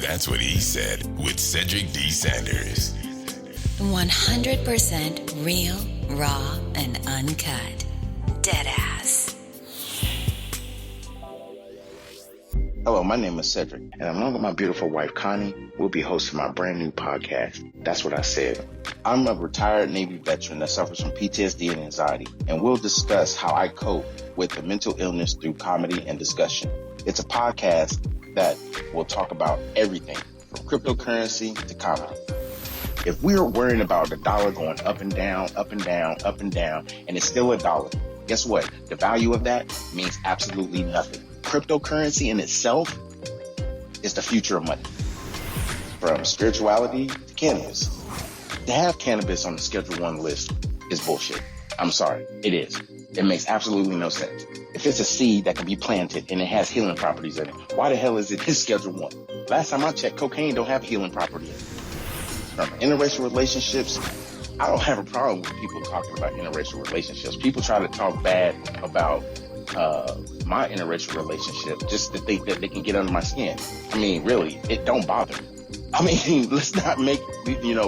That's what he said with Cedric D. Sanders. 100% real, raw, and uncut. Deadass. Hello, my name is Cedric, and along with my beautiful wife, Connie, we'll be hosting my brand new podcast, That's What I Said. I'm a retired Navy veteran that suffers from PTSD and anxiety, and we'll discuss how I cope with the mental illness through comedy and discussion. It's a podcast that will talk about everything from cryptocurrency to comedy. If we're worrying about the dollar going up and down, up and down, up and down, and it's still a dollar, guess what? The value of that means absolutely nothing. Cryptocurrency in itself is the future of money. From spirituality to cannabis. To have cannabis on the Schedule 1 list is bullshit. I'm sorry, it is. It makes absolutely no sense. If it's a seed that can be planted and it has healing properties in it, why the hell is it in Schedule 1? Last time I checked, cocaine don't have healing property in it. From interracial relationships, I don't have a problem with people talking about interracial relationships. People try to talk bad about my interracial relationship just to think that they can get under my skin. I mean, really, it don't bother me. I mean, let's not make,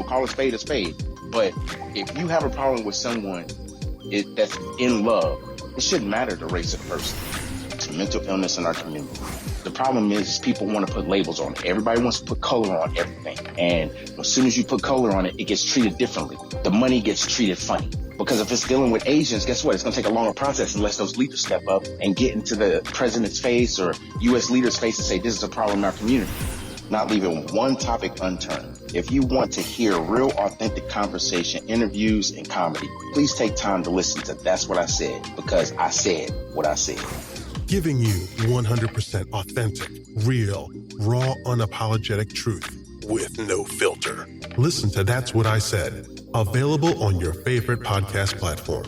call a spade a spade. But if you have a problem with someone that's in love, it shouldn't matter the race of the person. It's mental illness in our community. The problem is people want to put labels on it. Everybody wants to put color on everything. And as soon as you put color on it, it gets treated differently. The money gets treated funny. Because if it's dealing with Asians, guess what? It's going to take a longer process unless those leaders step up and get into the president's face or U.S. leaders' face and say, this is a problem in our community. Not leaving one topic unturned. If you want to hear real, authentic conversation, interviews, and comedy, please take time to listen to That's What I Said, because I said what I said. Giving you 100% authentic, real, raw, unapologetic truth with no filter. Listen to That's What I Said. Available on your favorite podcast platform.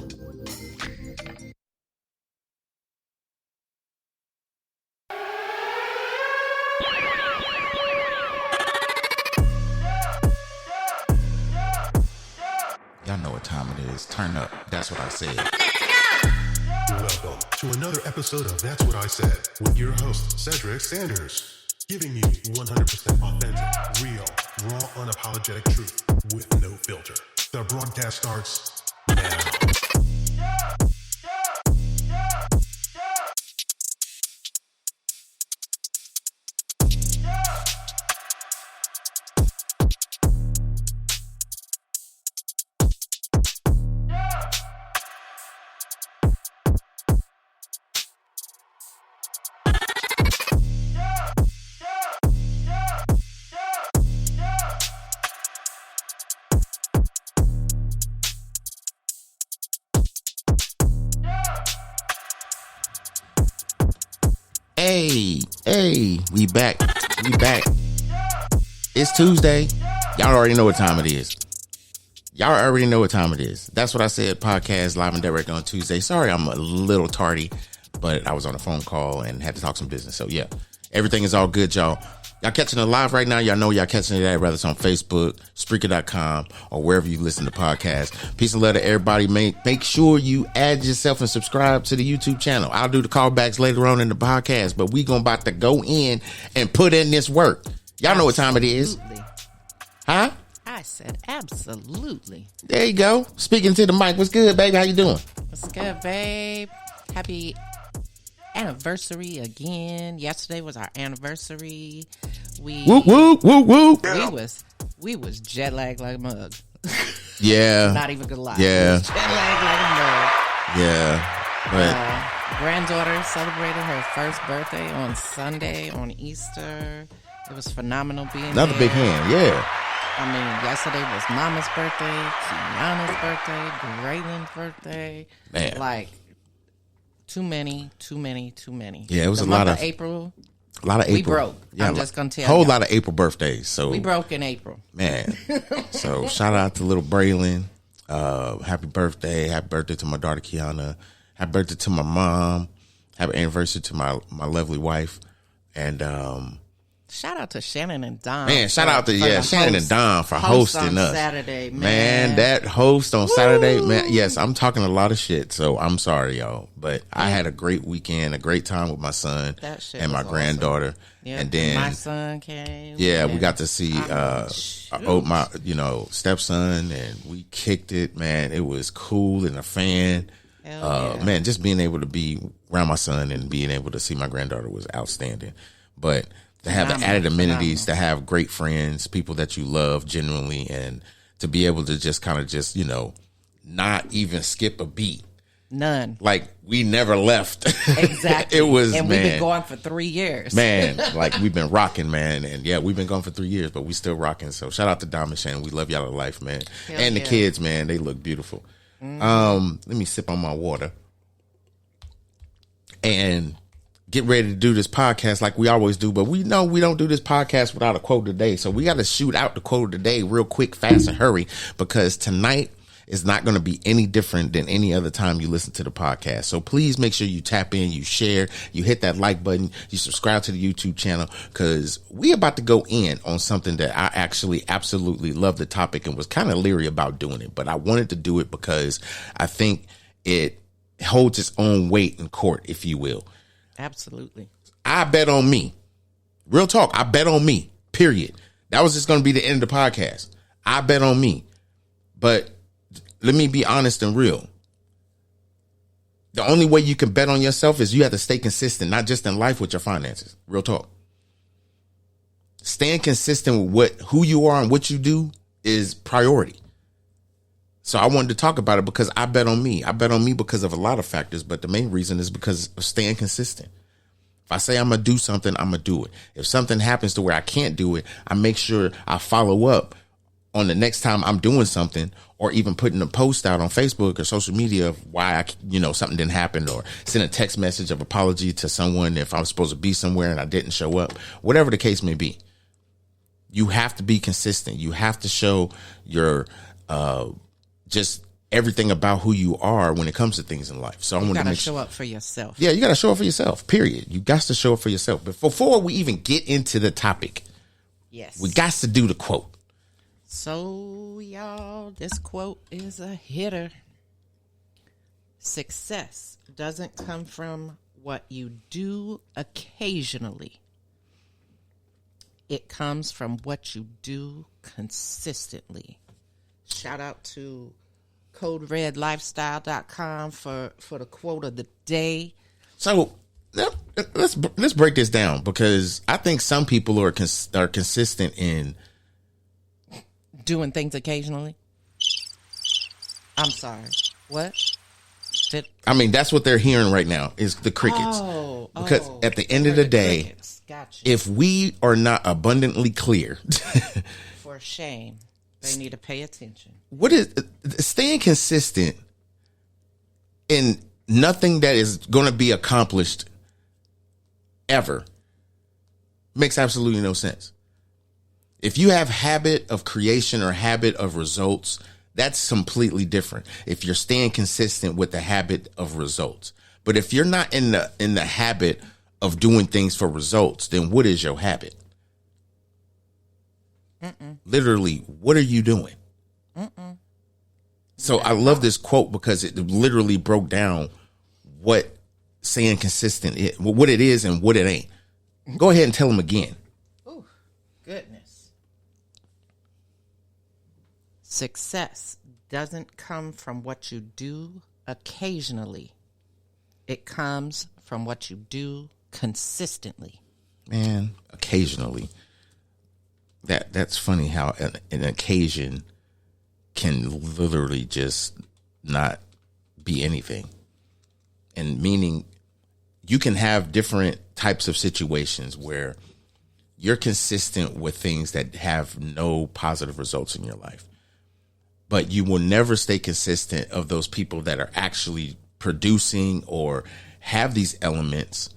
Y'all know what time it is. Turn up. That's what I said. Welcome to another episode of That's What I Said with your host, Cedric Sanders. Giving you 100% authentic, real, raw, unapologetic truth with no filter. The broadcast starts now. Hey, we back. It's Tuesday. Y'all already know what time it is. That's What I Said podcast live and direct on Tuesday. Sorry, I'm a little tardy, but I was on a phone call and had to talk some business. So yeah, everything is all good, y'all. Y'all catching it live right now. Y'all know y'all catching it at, whether it's on Facebook, Spreaker.com, or wherever you listen to podcasts. Peace and love to everybody. Make sure you add yourself and subscribe to the YouTube channel. I'll do the callbacks later on in the podcast, but we about to go in and put in this work. Y'all know what time it is. Huh? I said absolutely. There you go. Speaking to the mic. What's good, baby? How you doing? What's good, babe? Happy anniversary again. Yesterday was our anniversary. Whoop. We was jet lagged like a mug. Yeah. Not even gonna lie. Yeah. Jet lagged like a mug. Yeah. But Granddaughter celebrated her first birthday on Sunday on Easter. It was phenomenal being another there. big hand. Yeah. I mean, yesterday was Mama's birthday, Kiana's birthday, Graylin's birthday. Man. Like, too many. Yeah, it was the a lot month of April. A lot of April. We broke. Yeah, I'm just gonna tell you. Whole lot of April birthdays. So we broke in April. Man. So shout out to little Braylon. Happy birthday. Happy birthday to my daughter Kiana. Happy birthday to my mom. Happy anniversary to my lovely wife. And Shout out to Shannon and Don. Man, shout out to Shannon and Don for hosting us Saturday, man. That host on Saturday, man. Yes, I'm talking a lot of shit, so I'm sorry, y'all. But I had a great weekend, a great time with my son and my granddaughter. Yeah, and then my son came. Yeah, we got to see my stepson, and we kicked it, man. It was cool and a fan. Man, just being able to be around my son and being able to see my granddaughter was outstanding. But to have the added amenities, to have great friends, people that you love genuinely, and to be able to just kind of just, not even skip a beat. None. Like, we never left. Exactly. It was, and man. we've been going for 3 years. Man, like, we've been rocking, man. And yeah, we've been going for 3 years, but we still rocking. So shout out to Dom and Shannon. We love y'all to life, man. Hell and the yeah. kids, man, they look beautiful. Let me sip on my water and get ready to do this podcast like we always do. But we know we don't do this podcast without a quote today. So we got to shoot out the quote today real quick, fast, and hurry, because tonight is not going to be any different than any other time you listen to the podcast. So please make sure you tap in, you share, you hit that like button, you subscribe to the YouTube channel, because we about to go in on something that I actually absolutely love the topic and was kind of leery about doing it. But I wanted to do it because I think it holds its own weight in court, if you will. Absolutely. I bet on me. Real talk. I bet on me, period. That was just going to be the end of the podcast. I bet on me. But let me be honest and real. The only way you can bet on yourself is you have to stay consistent, not just in life, with your finances. Real talk. Staying consistent with who you are and what you do is priority. So I wanted to talk about it because I bet on me. I bet on me because of a lot of factors, but the main reason is because of staying consistent. If I say I'm going to do something, I'm going to do it. If something happens to where I can't do it, I make sure I follow up on the next time I'm doing something, or even putting a post out on Facebook or social media of why something didn't happen, or send a text message of apology to someone if I was supposed to be somewhere and I didn't show up, whatever the case may be. You have to be consistent. You have to show your, just everything about who you are when it comes to things in life. So I want to make show up for yourself. Yeah, you got to show up for yourself, period. You got to show up for yourself. But before we even get into the topic, yes, we got to do the quote. So, y'all, this quote is a hitter. Success doesn't come from what you do occasionally. It comes from what you do consistently. Shout out to CodeRedLifestyle.com for the quote of the day. So let's break this down, because I think some people are consistent in doing things occasionally. I'm sorry. What? I mean, that's what they're hearing right now is the crickets. Because at the end of the day, gotcha. If we are not abundantly clear, for shame, they need to pay attention. What is staying consistent in nothing that is going to be accomplished ever makes absolutely no sense. If you have habit of creation or habit of results, that's completely different. If you're staying consistent with the habit of results. But if you're not in the habit of doing things for results, then what is your habit? Literally, what are you doing? So I love this quote because it literally broke down what staying consistent is, what it is and what it ain't. Go ahead and tell them again. Oh, goodness. Success doesn't come from what you do occasionally. It comes from what you do consistently. Man, occasionally. That's funny how an occasion can literally just not be anything. And meaning you can have different types of situations where you're consistent with things that have no positive results in your life. But you will never stay consistent of those people that are actually producing or have these elements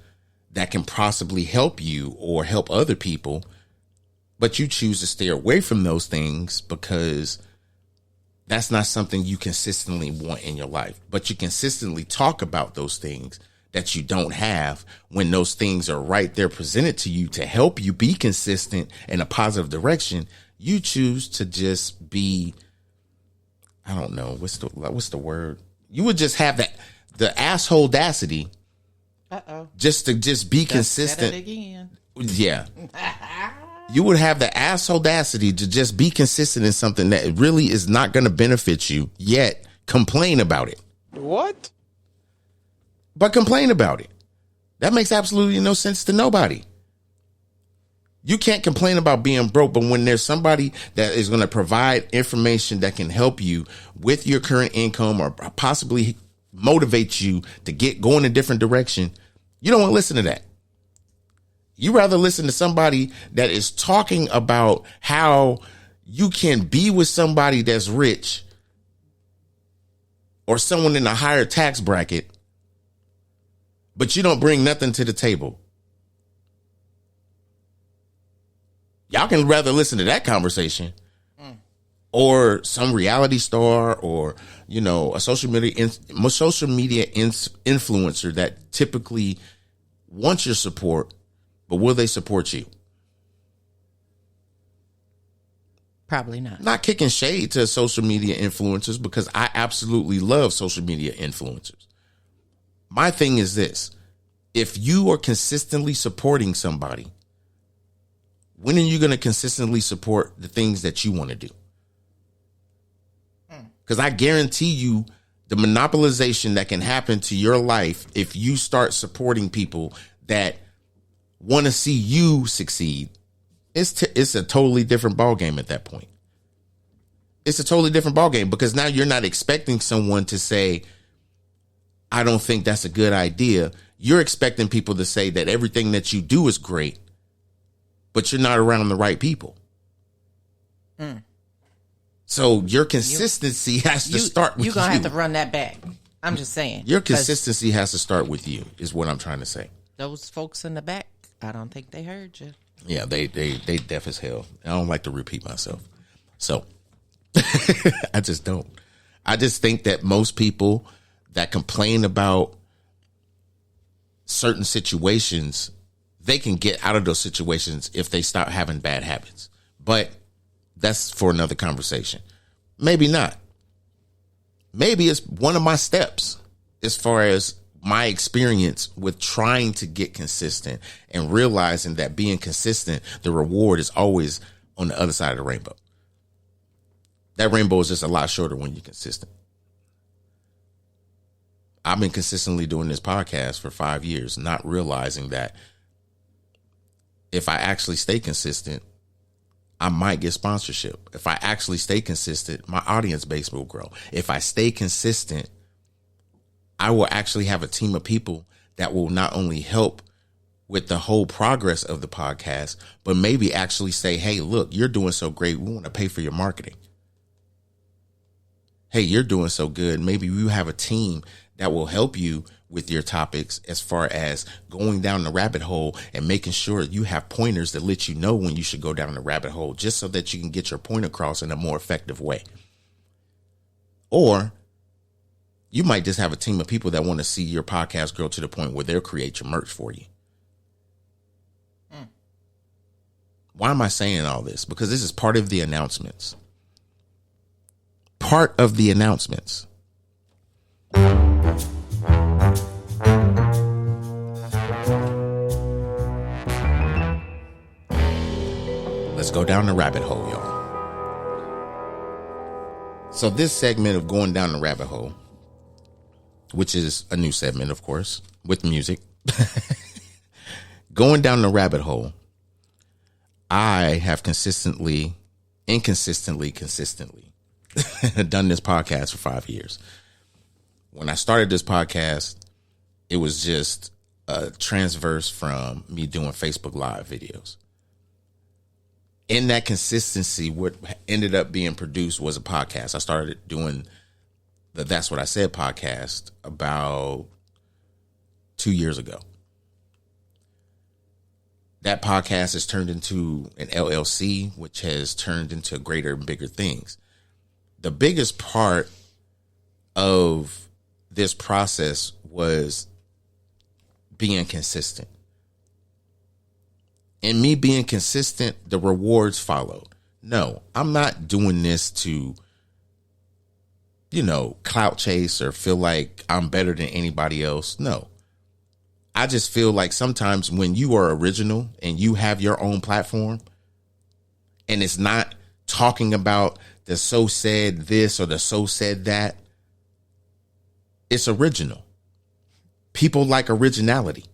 that can possibly help you or help other people. But you choose to stay away from those things because that's not something you consistently want in your life. But you consistently talk about those things that you don't have when those things are right there presented to you to help you be consistent in a positive direction. You choose to just be, I don't know, what's the word? You would just have the asshole audacity just to just be consistent. Said it again. Yeah. You would have the ass audacity to just be consistent in something that really is not going to benefit you, yet complain about it. What? But complain about it. That makes absolutely no sense to nobody. You can't complain about being broke, but when there's somebody that is going to provide information that can help you with your current income or possibly motivate you to go in a different direction, you don't want to listen to that. You rather listen to somebody that is talking about how you can be with somebody that's rich or someone in a higher tax bracket, but you don't bring nothing to the table. Y'all can rather listen to that conversation or some reality star or, you know, a social media influencer that typically wants your support, but will they support you? Probably not. Not kicking shade to social media influencers, because I absolutely love social media influencers. My thing is this: if you are consistently supporting somebody, when are you going to consistently support the things that you want to do? Because I guarantee you the monopolization that can happen to your life if you start supporting people that want to see you succeed, it's a totally different ballgame at that point. It's a totally different ballgame, because now you're not expecting someone to say, I don't think that's a good idea. You're expecting people to say that everything that you do is great, but you're not around the right people. So your consistency has to start with you. You're going to have to run that back. I'm just saying. Your consistency has to start with you, is what I'm trying to say. Those folks in the back, I don't think they heard you. Yeah, they deaf as hell. I don't like to repeat myself. So I just don't. I just think that most people that complain about certain situations, they can get out of those situations if they stop having bad habits. But that's for another conversation. Maybe not. Maybe it's one of my steps as far as my experience with trying to get consistent and realizing that being consistent, the reward is always on the other side of the rainbow. That rainbow is just a lot shorter when you're consistent. I've been consistently doing this podcast for 5 years, not realizing that if I actually stay consistent, I might get sponsorship. If I actually stay consistent, my audience base will grow. If I stay consistent, I will actually have a team of people that will not only help with the whole progress of the podcast, but maybe actually say, hey, look, you're doing so great. We want to pay for your marketing. Hey, you're doing so good. Maybe you have a team that will help you with your topics as far as going down the rabbit hole and making sure you have pointers that let you know when you should go down the rabbit hole, just so that you can get your point across in a more effective way. Or you might just have a team of people that want to see your podcast grow to the point where they'll create your merch for you. Why am I saying all this? Because this is part of the announcements. Part of the announcements. Let's go down the rabbit hole, y'all. So this segment of going down the rabbit hole, which is a new segment, of course, with music, going down the rabbit hole, I have consistently done this podcast for 5 years. When I started this podcast, it was just a transverse from me doing Facebook Live videos. In that consistency, what ended up being produced was a podcast. I started doing the That's What I Said podcast about 2 years ago. That podcast has turned into an LLC, which has turned into greater and bigger things. The biggest part of this process was being consistent. And me being consistent, the rewards followed. No, I'm not doing this to, clout chase or feel like I'm better than anybody else. No. I just feel like sometimes when you are original and you have your own platform and it's not talking about the so said this or the so said that, it's original. People like originality.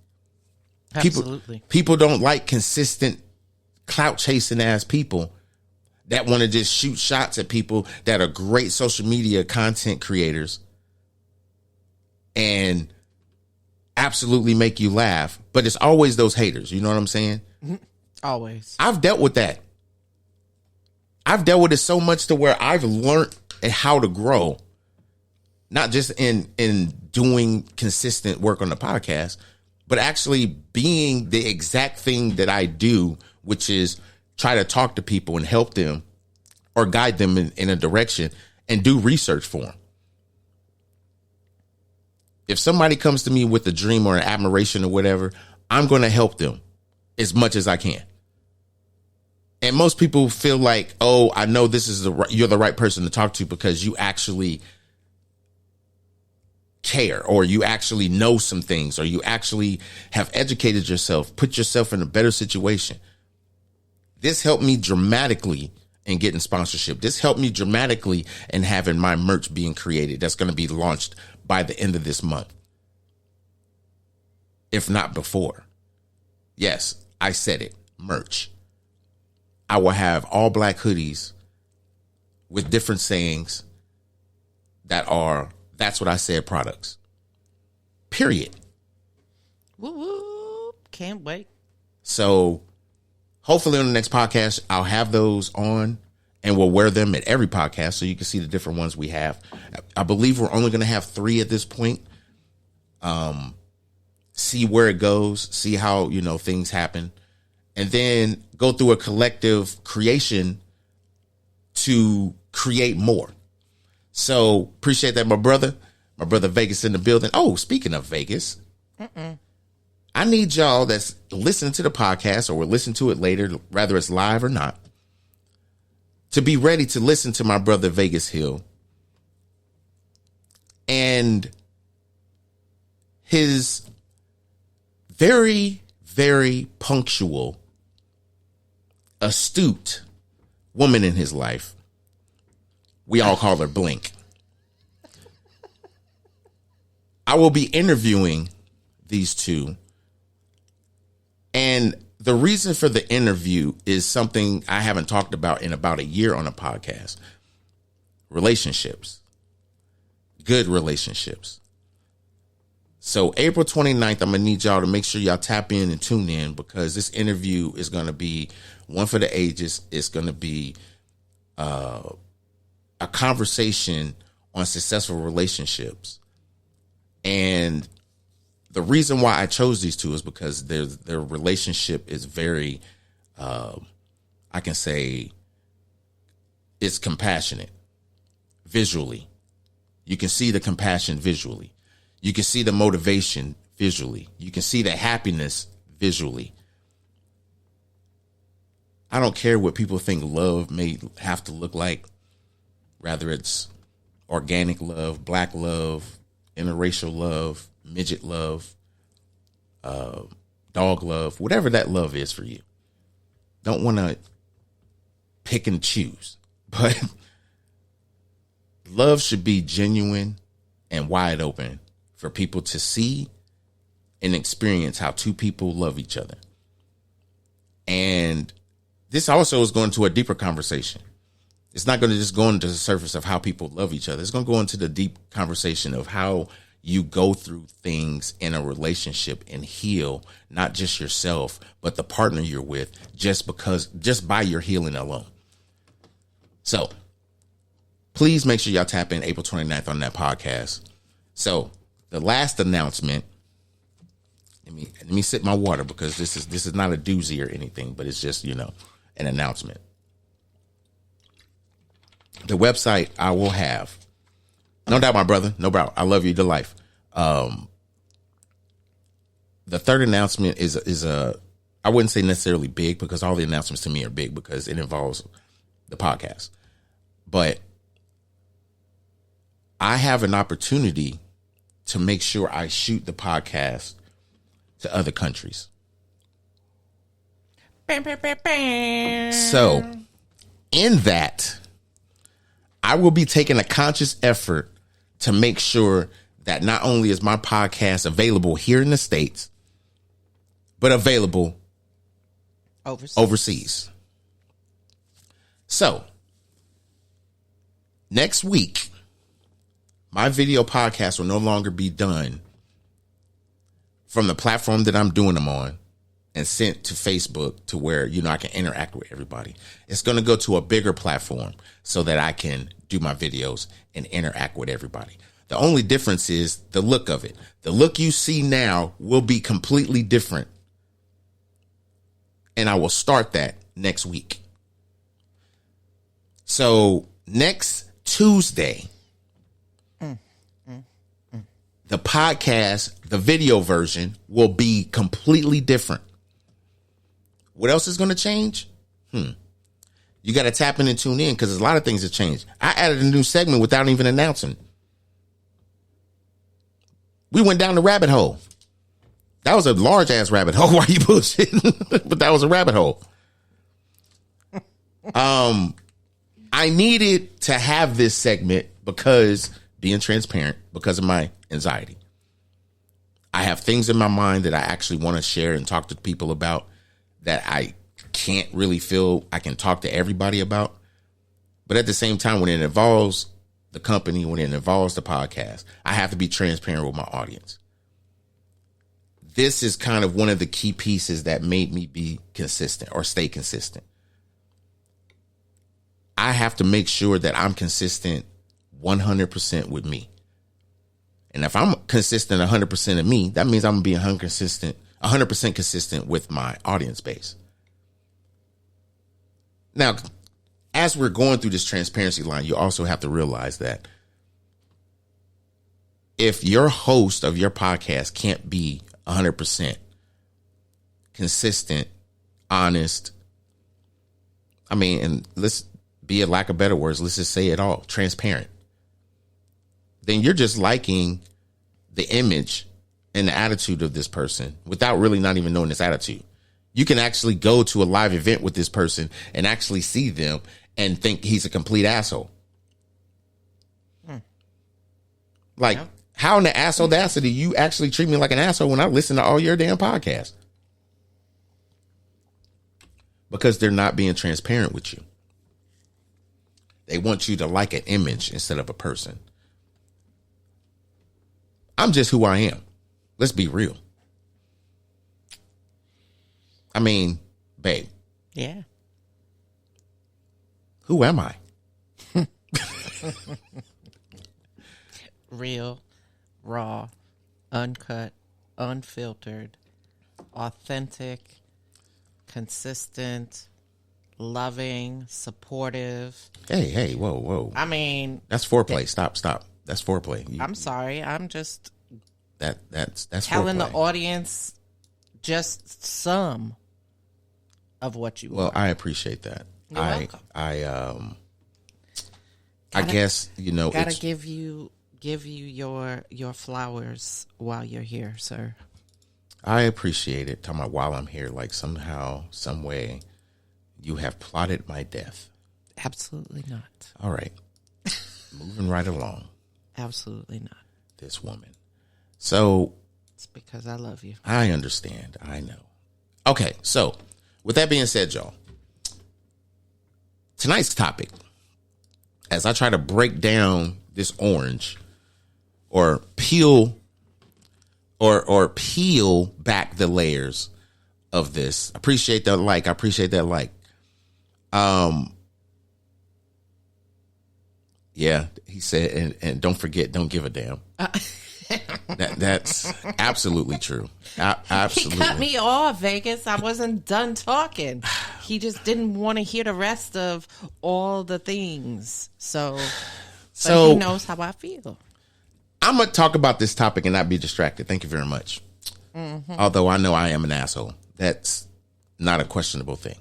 Absolutely. People don't like consistent clout chasing ass people that want to just shoot shots at people that are great social media content creators and absolutely make you laugh. But it's always those haters. You know what I'm saying? Always. I've dealt with that. I've dealt with it so much to where I've learned how to grow, not just in doing consistent work on the podcast, but actually being the exact thing that I do, which is try to talk to people and help them or guide them in a direction and do research for them. If somebody comes to me with a dream or an admiration or whatever, I'm going to help them as much as I can. And most people feel like, oh, I know this is you're the right person to talk to because you actually care, or you actually know some things, or you actually have educated yourself, put yourself in a better situation. This helped me dramatically in getting sponsorship. This helped me dramatically in having my merch being created. That's going to be launched by the end of this month, if not before. Yes, I said it. Merch. I will have all black hoodies with different sayings that are "That's What I Said" products. Period. Woo woo. Can't wait. So hopefully on the next podcast, I'll have those on and we'll wear them at every podcast so you can see the different ones we have. I believe we're only going to have 3 at this point. See where it goes, see how, things happen, and then go through a collective creation to create more. So appreciate that, my brother Vegas in the building. Oh, speaking of Vegas, I need y'all that's listening to the podcast or will listen to it later, whether it's live or not, to be ready to listen to my brother Vegas Hill and his very, very punctual, astute woman in his life. We all call her Blink. I will be interviewing these two. And the reason for the interview is something I haven't talked about in about a year on a podcast. Relationships. Good relationships. So April 29th, I'm going to need y'all to make sure y'all tap in and tune in, because this interview is going to be one for the ages. It's going to be a conversation on successful relationships. And the reason why I chose these two is because their relationship is very, I can say, it's compassionate visually. You can see the compassion visually. You can see the motivation visually. You can see the happiness visually. I don't care what people think love may have to look like, whether it's organic love, black love, interracial love, midget love, dog love, whatever that love is for you. Don't want to pick and choose, but love should be genuine and wide open for people to see and experience how two people love each other. And this also is going to a deeper conversation. It's not going to just go into the surface of how people love each other. It's going to go into the deep conversation of how you go through things in a relationship and heal, not just yourself, but the partner you're with, just by your healing alone. So please make sure y'all tap in April 29th on that podcast. So the last announcement, let me sip my water, because this is not a doozy or anything, but it's just, an announcement. The website I will have, no doubt, my brother, no doubt, I love you to life. The the third announcement is a, I wouldn't say necessarily big, because all the announcements to me are big because it involves the podcast. But I have an opportunity to make sure I shoot the podcast to other countries. So in that, I will be taking a conscious effort to make sure that not only is my podcast available here in the States, but available overseas. So next week, my video podcast will no longer be done from the platform that I'm doing them on and sent to Facebook to where, you know, I can interact with everybody. It's going to go to a bigger platform so that I can do my videos and interact with everybody. The only difference is the look of it. The look you see now will be completely different. And I will start that next week. So next Tuesday, the podcast, the video version, will be completely different. What else is going to change? You got to tap in and tune in, because there's a lot of things that changed. I added a new segment without even announcing. We went down the rabbit hole. That was a large ass rabbit hole. Why are you bullshitting? But that was a rabbit hole. I needed to have this segment because, being transparent, because of my anxiety. I have things in my mind that I actually want to share and talk to people about that I can't really feel I can talk to everybody about. But at the same time, when it involves the company, when it involves the podcast, I have to be transparent with my audience. This is kind of one of the key pieces that made me be consistent or stay consistent. I have to make sure that I'm consistent 100% with me. And if I'm consistent 100% of me, that means I'm going to be 100% consistent with my audience base. Now, as we're going through this transparency line, you also have to realize that if your host of your podcast can't be 100% consistent, honest, I mean, and let's be a lack of better words, let's just say it all, transparent, then you're just liking the image and the attitude of this person without really not even knowing this attitude. You can actually go to a live event with this person and actually see them and think he's a complete asshole. Like, how in the ass audacity you actually treat me like an asshole when I listen to all your damn podcasts? Because they're not being transparent with you. They want you to like an image instead of a person. I'm just who I am. Let's be real. I mean, babe. Yeah. Who am I? Real, raw, uncut, unfiltered, authentic, consistent, loving, supportive. Hey, whoa. I mean, that's foreplay. Stop. That's foreplay. I'm sorry. I'm just that's telling foreplay. the audience just some of what you Well, are. I appreciate that. You're welcome. I guess, you know, Gotta it's, give you your flowers while you're here, sir. I appreciate it. Talking about while I'm here, like somehow, some way, you have plotted my death. Absolutely not. All right. Moving right along. Absolutely not. This woman. So It's because I love you. I understand. I know. Okay. So with that being said, y'all, tonight's topic, as I try to break down this orange or peel back the layers of this. Appreciate that like. I appreciate that like. Yeah, he said, and don't forget, don't give a damn. That's absolutely true. Absolutely. He cut me off, Vegas. I wasn't done talking. He just didn't want to hear the rest of all the things. So but he knows how I feel. I'm going to talk about this topic and not be distracted. Thank you very much. Although I know I am an asshole. That's not a questionable thing.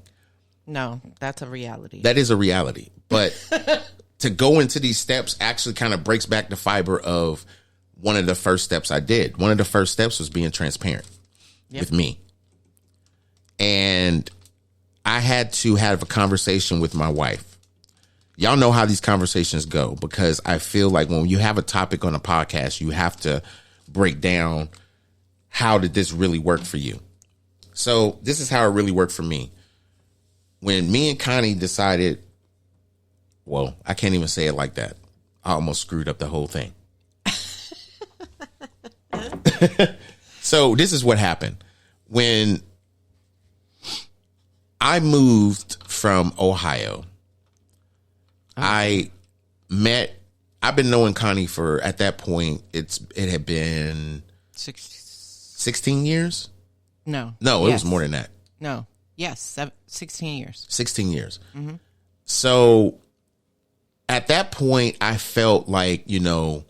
No, that's a reality. That is a reality. But to go into these steps actually kind of breaks back the fiber of one of the first steps I did. One of the first steps was being transparent with me. And I had to have a conversation with my wife. Y'all know how these conversations go, because I feel like when you have a topic on a podcast, you have to break down, how did this really work for you? So this is how it really worked for me. When me and Connie decided, well, I can't even say it like that. I almost screwed up the whole thing. So this is what happened. When I moved from Ohio, I've been knowing Connie for, at that point, it had been 16 years? No. No, it was more than that. No. Yes, 16 years. 16 years. Mm-hmm. So at that point, I felt like, this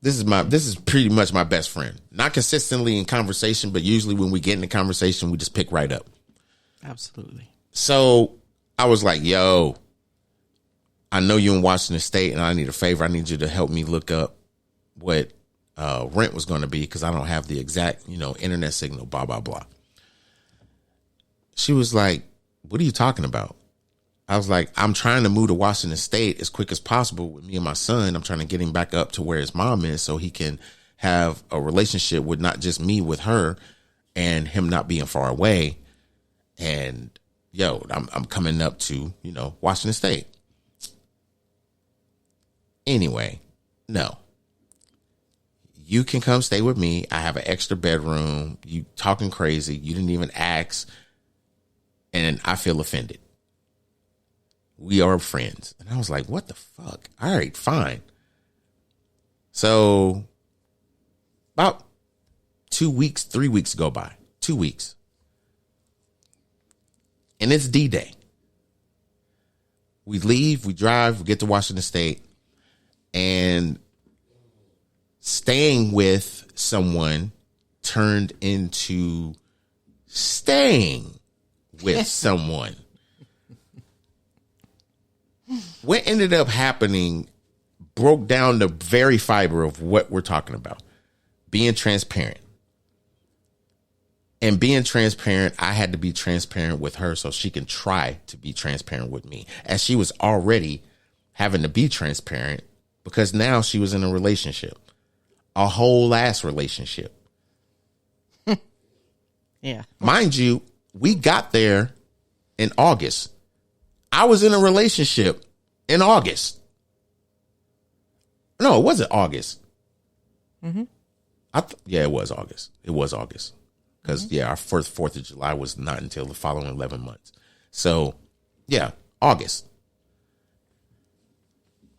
is pretty much my best friend. Not consistently in conversation, but usually when we get into conversation, we just pick right up. Absolutely. So I was like, yo, I know you're in Washington State and I need a favor. I need you to help me look up what rent was going to be, because I don't have the exact, internet signal, blah, blah, blah. She was like, what are you talking about? I was like, I'm trying to move to Washington State as quick as possible with me and my son. I'm trying to get him back up to where his mom is so he can have a relationship with not just me, with her, and him not being far away. And I'm coming up to, Washington State. Anyway, no. You can come stay with me. I have an extra bedroom. You talking crazy. You didn't even ask. And I feel offended. We are friends. And I was like, what the fuck? All right, fine. So about 2 weeks, 3 weeks go by. 2 weeks. And it's D-Day. We leave, we drive, we get to Washington State. And staying with someone turned into staying with someone. What ended up happening broke down the very fiber of what we're talking about. Being transparent. And being transparent, I had to be transparent with her so she can try to be transparent with me, as she was already having to be transparent because now she was in a relationship, a whole ass relationship. Yeah. Mind you, we got there in August. I was in a relationship in August. No, it wasn't August. Mm-hmm. Yeah, it was August. It was August. Because, our first 4th of July was not until the following 11 months. So, yeah, August.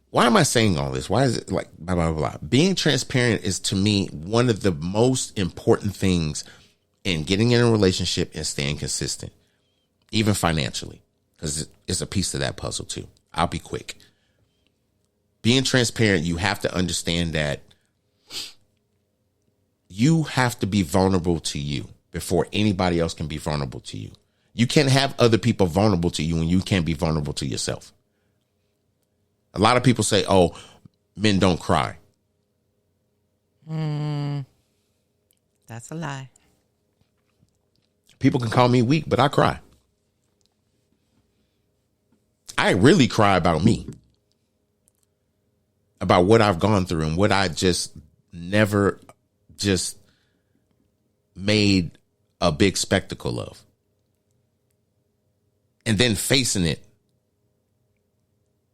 Why am I saying all this? Why is it like blah, blah, blah? Being transparent is, to me, one of the most important things in getting in a relationship and staying consistent, even financially, because it's a piece of that puzzle, too. I'll be quick. Being transparent, you have to understand that you have to be vulnerable to you before anybody else can be vulnerable to you. You can't have other people vulnerable to you when you can't be vulnerable to yourself. A lot of people say, oh, men don't cry. That's a lie. People can call me weak, but I cry. I really cry about me, about what I've gone through and what I just never just made a big spectacle of. And then facing it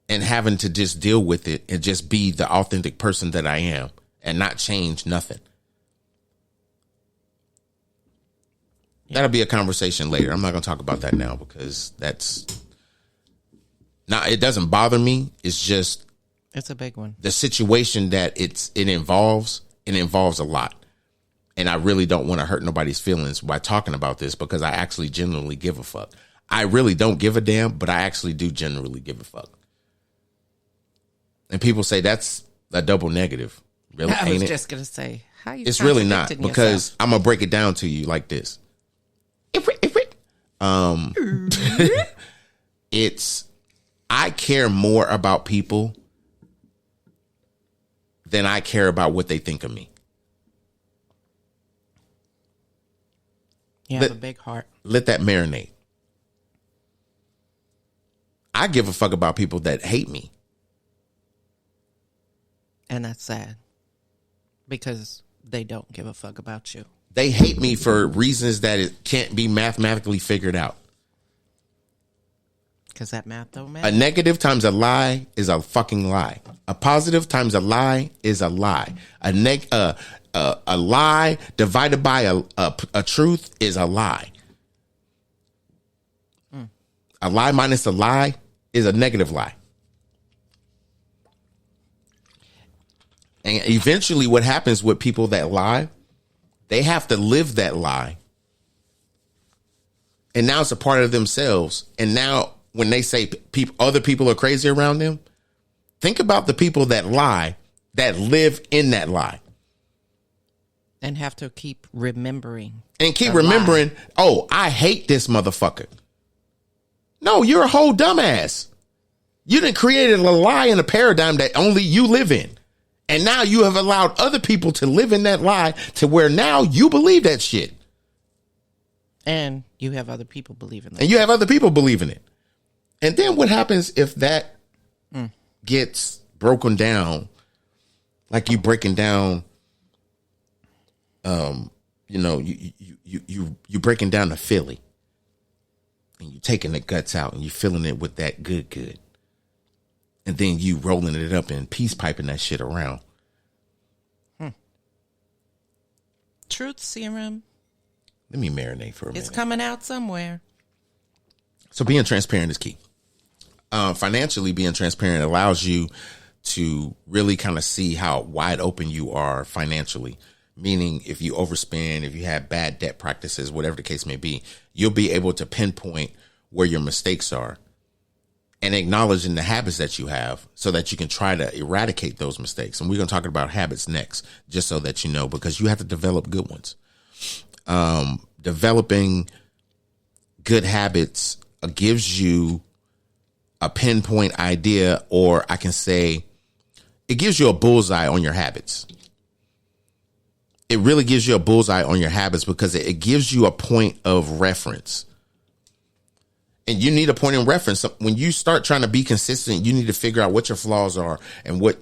and having to just deal with it and just be the authentic person that I am and not change nothing. That'll be a conversation later. I'm not going to talk about that now because it doesn't bother me. It's just, it's a big one. The situation that it involves a lot. And I really don't want to hurt nobody's feelings by talking about this because I actually genuinely give a fuck. I really don't give a damn, but I actually do generally give a fuck. And people say that's a double negative. Really, I was just going to say, How you It's really not, contradicting because yourself? I'm gonna break it down to you like this. It's I care more about people than I care about what they think of me. You have a big heart. Let that marinate. I give a fuck about people that hate me. And that's sad. Because they don't give a fuck about you. They hate me for reasons that it can't be mathematically figured out. Because that math don't A matter. negative times a lie is a fucking lie. A positive times a lie is a lie. A lie divided by a truth is a lie. A lie minus a lie is a negative lie. And eventually what happens with people that lie, they have to live that lie. And now it's a part of themselves. And now when they say other people are crazy around them, think about the people that lie, that live in that lie. And have to keep remembering. And keep the remembering, lie. oh, I hate this motherfucker. No, you're a whole dumbass. You done created a lie and a paradigm that only you live in. And now you have allowed other people to live in that lie to where now you believe that shit. And you have other people believing that. And you have other people believing it. And then what happens if that gets broken down, like you breaking down, you breaking down the Philly, and you taking the guts out and you filling it with that good, and then you rolling it up and peace piping that shit around. Truth serum. Let me marinate for a minute. It's coming out somewhere. So being transparent is key. Financially, being transparent allows you to really kind of see how wide open you are financially. Meaning, if you overspend, if you have bad debt practices, whatever the case may be, you'll be able to pinpoint where your mistakes are and acknowledging the habits that you have so that you can try to eradicate those mistakes. And we're going to talk about habits next, just so that you know, because you have to develop good ones. Developing good habits gives you a pinpoint idea, or I can say it gives you a bullseye on your habits. It really gives you a bullseye on your habits because it gives you a point of reference. And you need a point of reference. When you start trying to be consistent, you need to figure out what your flaws are and what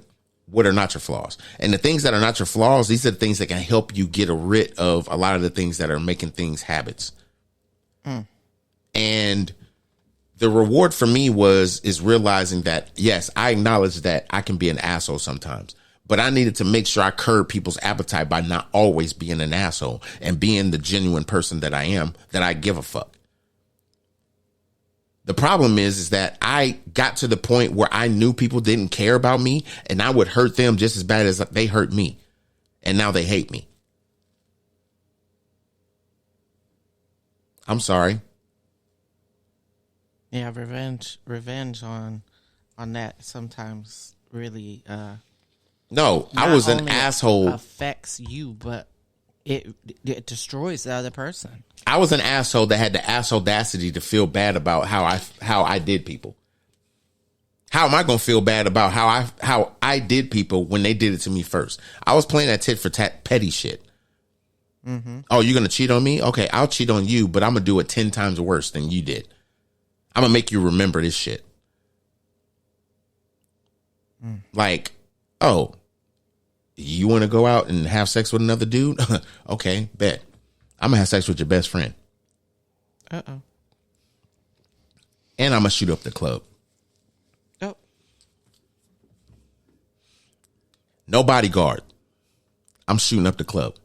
are not your flaws. And the things that are not your flaws, these are the things that can help you get rid of a lot of the things that are making things habits. And the reward for me is realizing that, yes, I acknowledge that I can be an asshole sometimes, but I needed to make sure I curb people's appetite by not always being an asshole and being the genuine person that I am, that I give a fuck. The problem is that I got to the point where I knew people didn't care about me and I would hurt them just as bad as they hurt me. And now they hate me. I'm sorry. Yeah, revenge on that sometimes really No, I not was an only asshole. affects you, but it destroys the other person. I was an asshole that had the ass audacity to feel bad about how I did people. How am I going to feel bad about how I did people when they did it to me first? I was playing that tit for tat petty shit. Mm-hmm. Oh, you're going to cheat on me? Okay, I'll cheat on you, but I'm going to do it 10 times worse than you did. I'm going to make you remember this shit. Like, oh, you want to go out and have sex with another dude? Okay, bet. I'm going to have sex with your best friend. Uh-oh. And I'm going to shoot up the club. Oh. No bodyguard. I'm shooting up the club.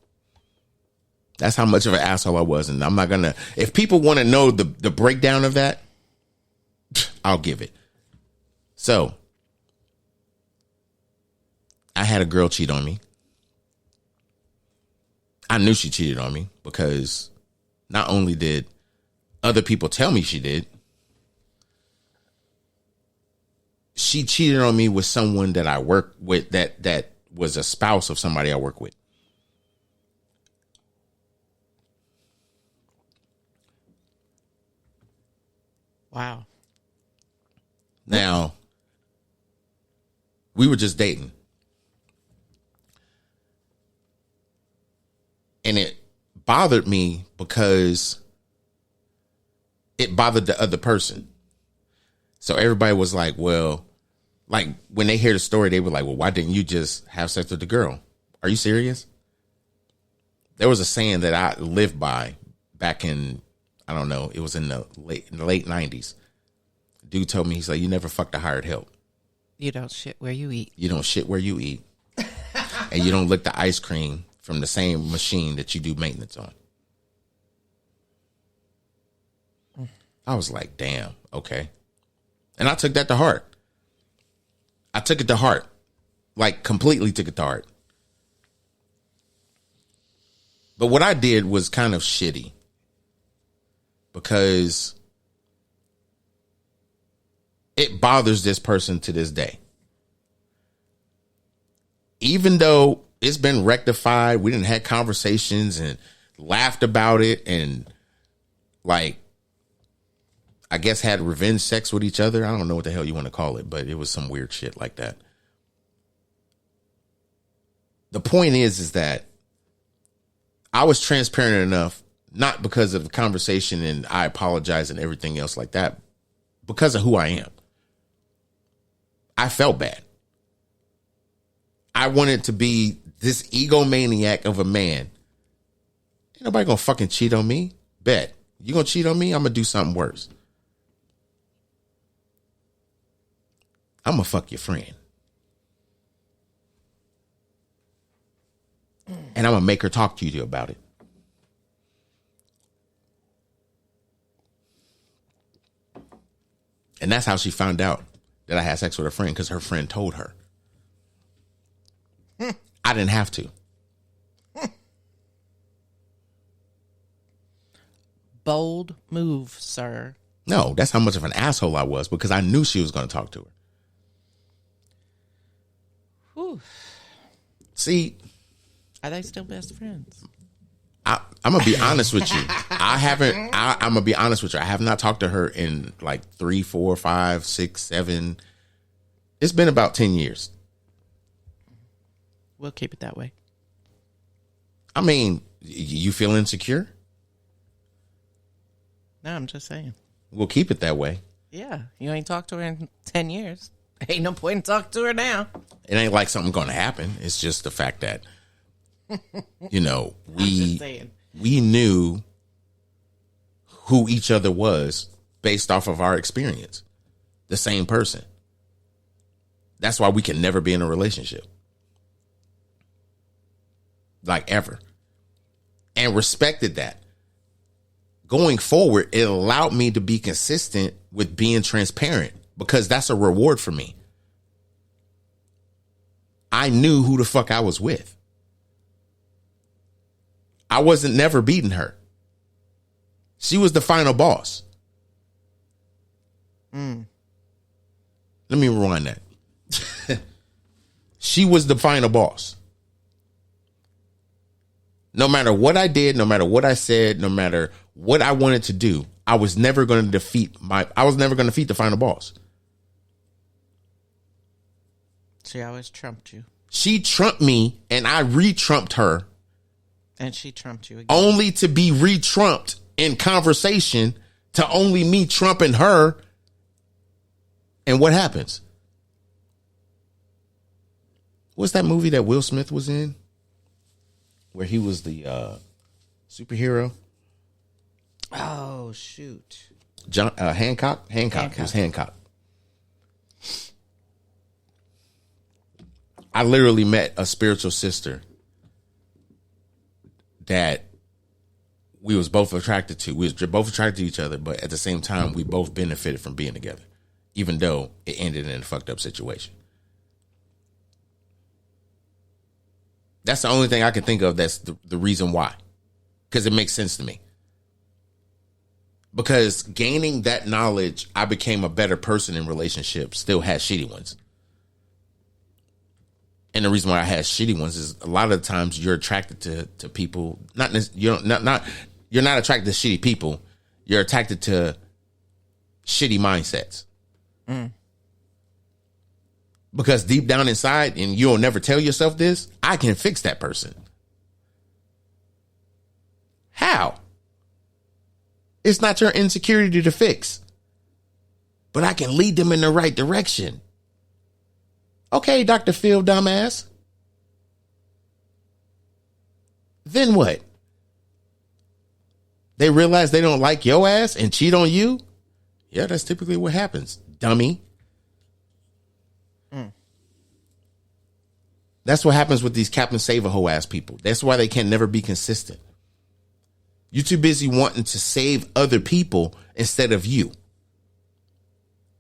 That's how much of an asshole I was. And I'm not going to, if people want to know the breakdown of that, I'll give it. So, I had a girl cheat on me. I knew she cheated on me because not only did other people tell me she did, she cheated on me with someone that I work with that was a spouse of somebody I work with. Wow. Now, we were just dating. And it bothered me because it bothered the other person. So everybody was like, well, like when they hear the story, they were like, well, why didn't you just have sex with the girl? Are you serious? There was a saying that I lived by back in, I don't know, it was in the late 90s. Dude told me, he's like, you never fucked a hired help. You don't shit where you eat. You don't shit where you eat. And you don't lick the ice cream from the same machine that you do maintenance on. I was like, damn, okay. And I took that to heart. I took it to heart. Like, completely took it to heart. But what I did was kind of shitty. Because it bothers this person to this day. Even though it's been rectified, we didn't have conversations and laughed about it and, like, I guess had revenge sex with each other. I don't know what the hell you want to call it, but it was some weird shit like that. The point is that I was transparent enough, not because of the conversation and I apologize and everything else like that, because of who I am. I felt bad. I wanted to be this egomaniac of a man. Ain't nobody gonna fucking cheat on me. Bet. You gonna cheat on me? I'm gonna do something worse. I'm gonna fuck your friend. And I'm gonna make her talk to you about it. And that's how she found out that I had sex with her friend, because her friend told her. I didn't have to. Bold move, sir. No, that's how much of an asshole I was, because I knew she was going to talk to her. Whew. See, Are they still best friends? I'm gonna be honest with you. I'm gonna be honest with you. I have not talked to her in like 3, 4, 5, 6, 7. It's been about 10 years. We'll keep it that way. I mean, you feel insecure? No, I'm just saying. We'll keep it that way. Yeah, you ain't talked to her in 10 years. Ain't no point in talking to her now. It ain't like something gonna happen. It's just the fact that, you know, we knew who each other was based off of our experience. The same person. That's why we can never be in a relationship. Like, ever. And respected that. Going forward, it allowed me to be consistent with being transparent, because that's a reward for me. I knew who the fuck I was with. I wasn't never beating her. She was the final boss. Let me rewind that. She was the final boss. No matter what I did, no matter what I said, no matter what I wanted to do, I was never going to defeat the final boss. She always trumped you. She trumped me and I re-trumped her. And she trumped you again. Only to be re-trumped in conversation, to only me trumping her. And what happens? What's that movie that Will Smith was in, where he was the superhero? Oh, shoot. Hancock? Hancock. It was Hancock. I literally met a spiritual sister that we was both attracted to. We was both attracted to each other, but at the same time, we both benefited from being together, even though it ended in a fucked up situation. That's the only thing I can think of that's the reason why. Because it makes sense to me. Because gaining that knowledge, I became a better person in relationships, still had shitty ones. And the reason why I had shitty ones is a lot of the times you're attracted to people. You're not attracted to shitty people. You're attracted to shitty mindsets. Because deep down inside, and you'll never tell yourself this, I can fix that person. How? It's not your insecurity to fix, but I can lead them in the right direction. Okay, Dr. Phil, dumbass. Then what? They realize they don't like your ass and cheat on you? Yeah, that's typically what happens, dummy. That's what happens with these Captain Save-A-Ho ass people. That's why they can never be consistent. You're too busy wanting to save other people instead of you.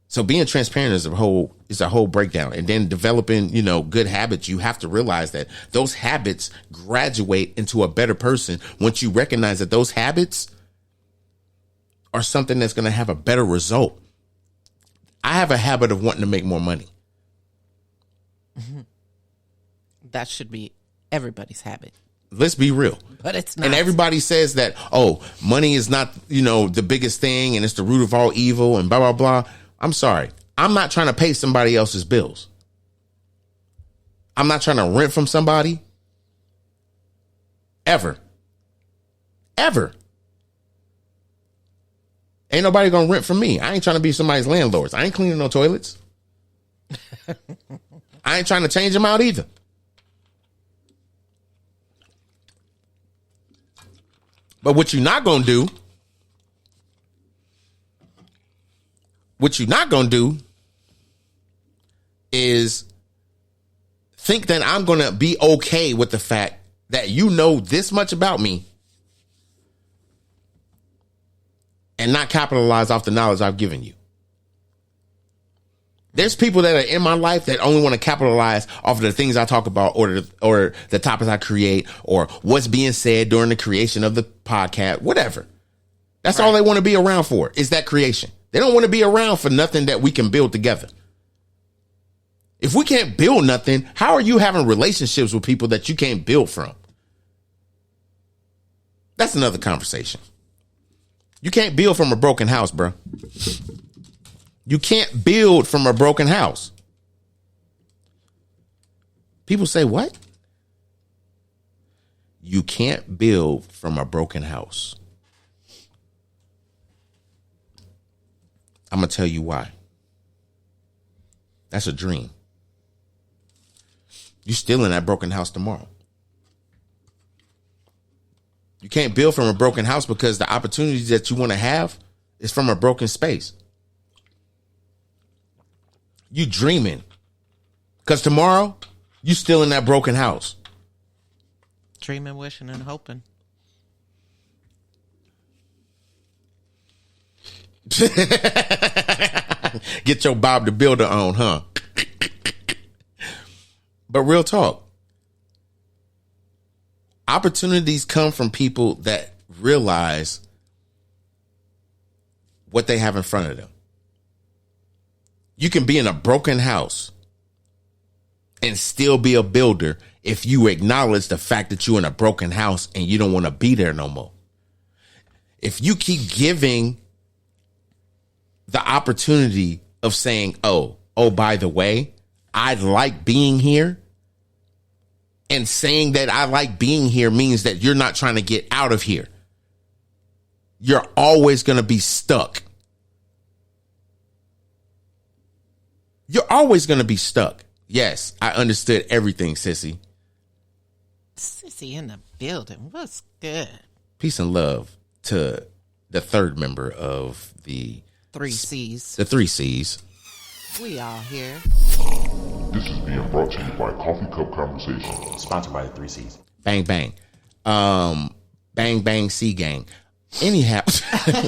So being transparent is a whole breakdown. And then developing, good habits, you have to realize that those habits graduate into a better person once you recognize that those habits are something that's going to have a better result. I have a habit of wanting to make more money. That should be everybody's habit. Let's be real. But it's not. And everybody says that, money is not, the biggest thing and it's the root of all evil and blah, blah, blah. I'm sorry. I'm not trying to pay somebody else's bills. I'm not trying to rent from somebody. Ever. Ain't nobody going to rent from me. I ain't trying to be somebody's landlords. I ain't cleaning no toilets. I ain't trying to change them out either. But what you're not going to do is think that I'm going to be okay with the fact that you know this much about me and not capitalize off the knowledge I've given you. There's people that are in my life that only want to capitalize off of the things I talk about or the topics I create or what's being said during the creation of the podcast, whatever. That's all they want to be around for is that creation. They don't want to be around for nothing that we can build together. If we can't build nothing, how are you having relationships with people that you can't build from? That's another conversation. You can't build from a broken house, bro. You can't build from a broken house. People say, what? You can't build from a broken house. I'm going to tell you why. That's a dream. You're still in that broken house tomorrow. You can't build from a broken house because the opportunities that you want to have is from a broken space. You dreaming because tomorrow you still in that broken house. Dreaming, wishing, and hoping. Get your Bob the Builder on, huh? But real talk. Opportunities come from people that realize what they have in front of them. You can be in a broken house and still be a builder if you acknowledge the fact that you're in a broken house and you don't want to be there no more. If you keep giving the opportunity of saying, oh, by the way, I like being here. And saying that I like being here means that you're not trying to get out of here. You're always going to be stuck. You're always going to be stuck. Yes, I understood everything, Sissy. Sissy in the building. What's good? Peace and love to the third member of the 3 C's. The 3 C's. We all here. This is being brought to you by Coffee Cup Conversation. Sponsored by the 3 C's. Bang, bang. Bang, bang, C gang. Anyhow,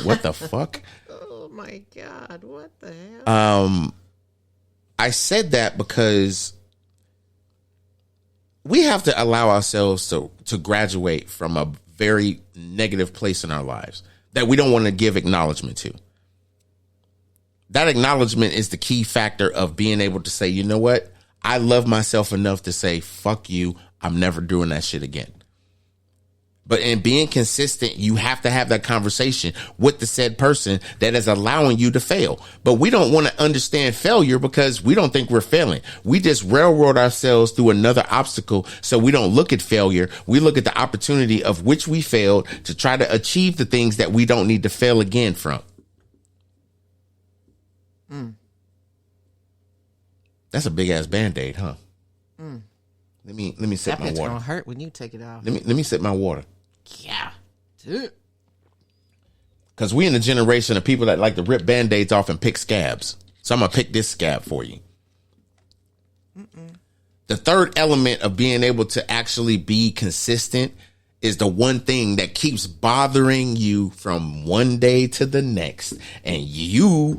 what the fuck? Oh, my God. What the hell? I said that because we have to allow ourselves to graduate from a very negative place in our lives that we don't want to give acknowledgement to. That acknowledgement is the key factor of being able to say, you know what? I love myself enough to say, fuck you. I'm never doing that shit again. But in being consistent, you have to have that conversation with the said person that is allowing you to fail. But we don't want to understand failure because we don't think we're failing. We just railroad ourselves through another obstacle. So we don't look at failure. We look at the opportunity of which we failed to try to achieve the things that we don't need to fail again from. That's a big ass Band-Aid, huh? Let me sip my That bitch water. gonna hurt when you take it off. Let me sip my water. Yeah. Dude. Because we in the generation of people that like to rip Band-Aids off and pick scabs. So I'm going to pick this scab for you. The third element of being able to actually be consistent is the one thing that keeps bothering you from one day to the next. And you,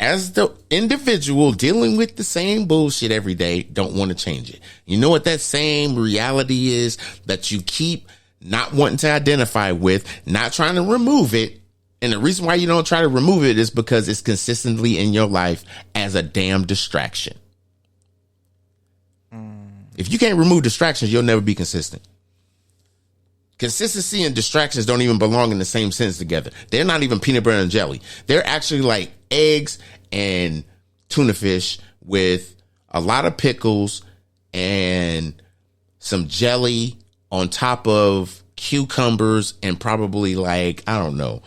as the individual dealing with the same bullshit every day, don't want to change it. You know what that same reality is that you keep not wanting to identify with, not trying to remove it. And the reason why you don't try to remove it is because it's consistently in your life as a damn distraction. If you can't remove distractions, you'll never be consistent. Consistency and distractions don't even belong in the same sentence together. They're not even peanut butter and jelly. They're actually like eggs and tuna fish with a lot of pickles and some jelly on top of cucumbers and probably like, I don't know,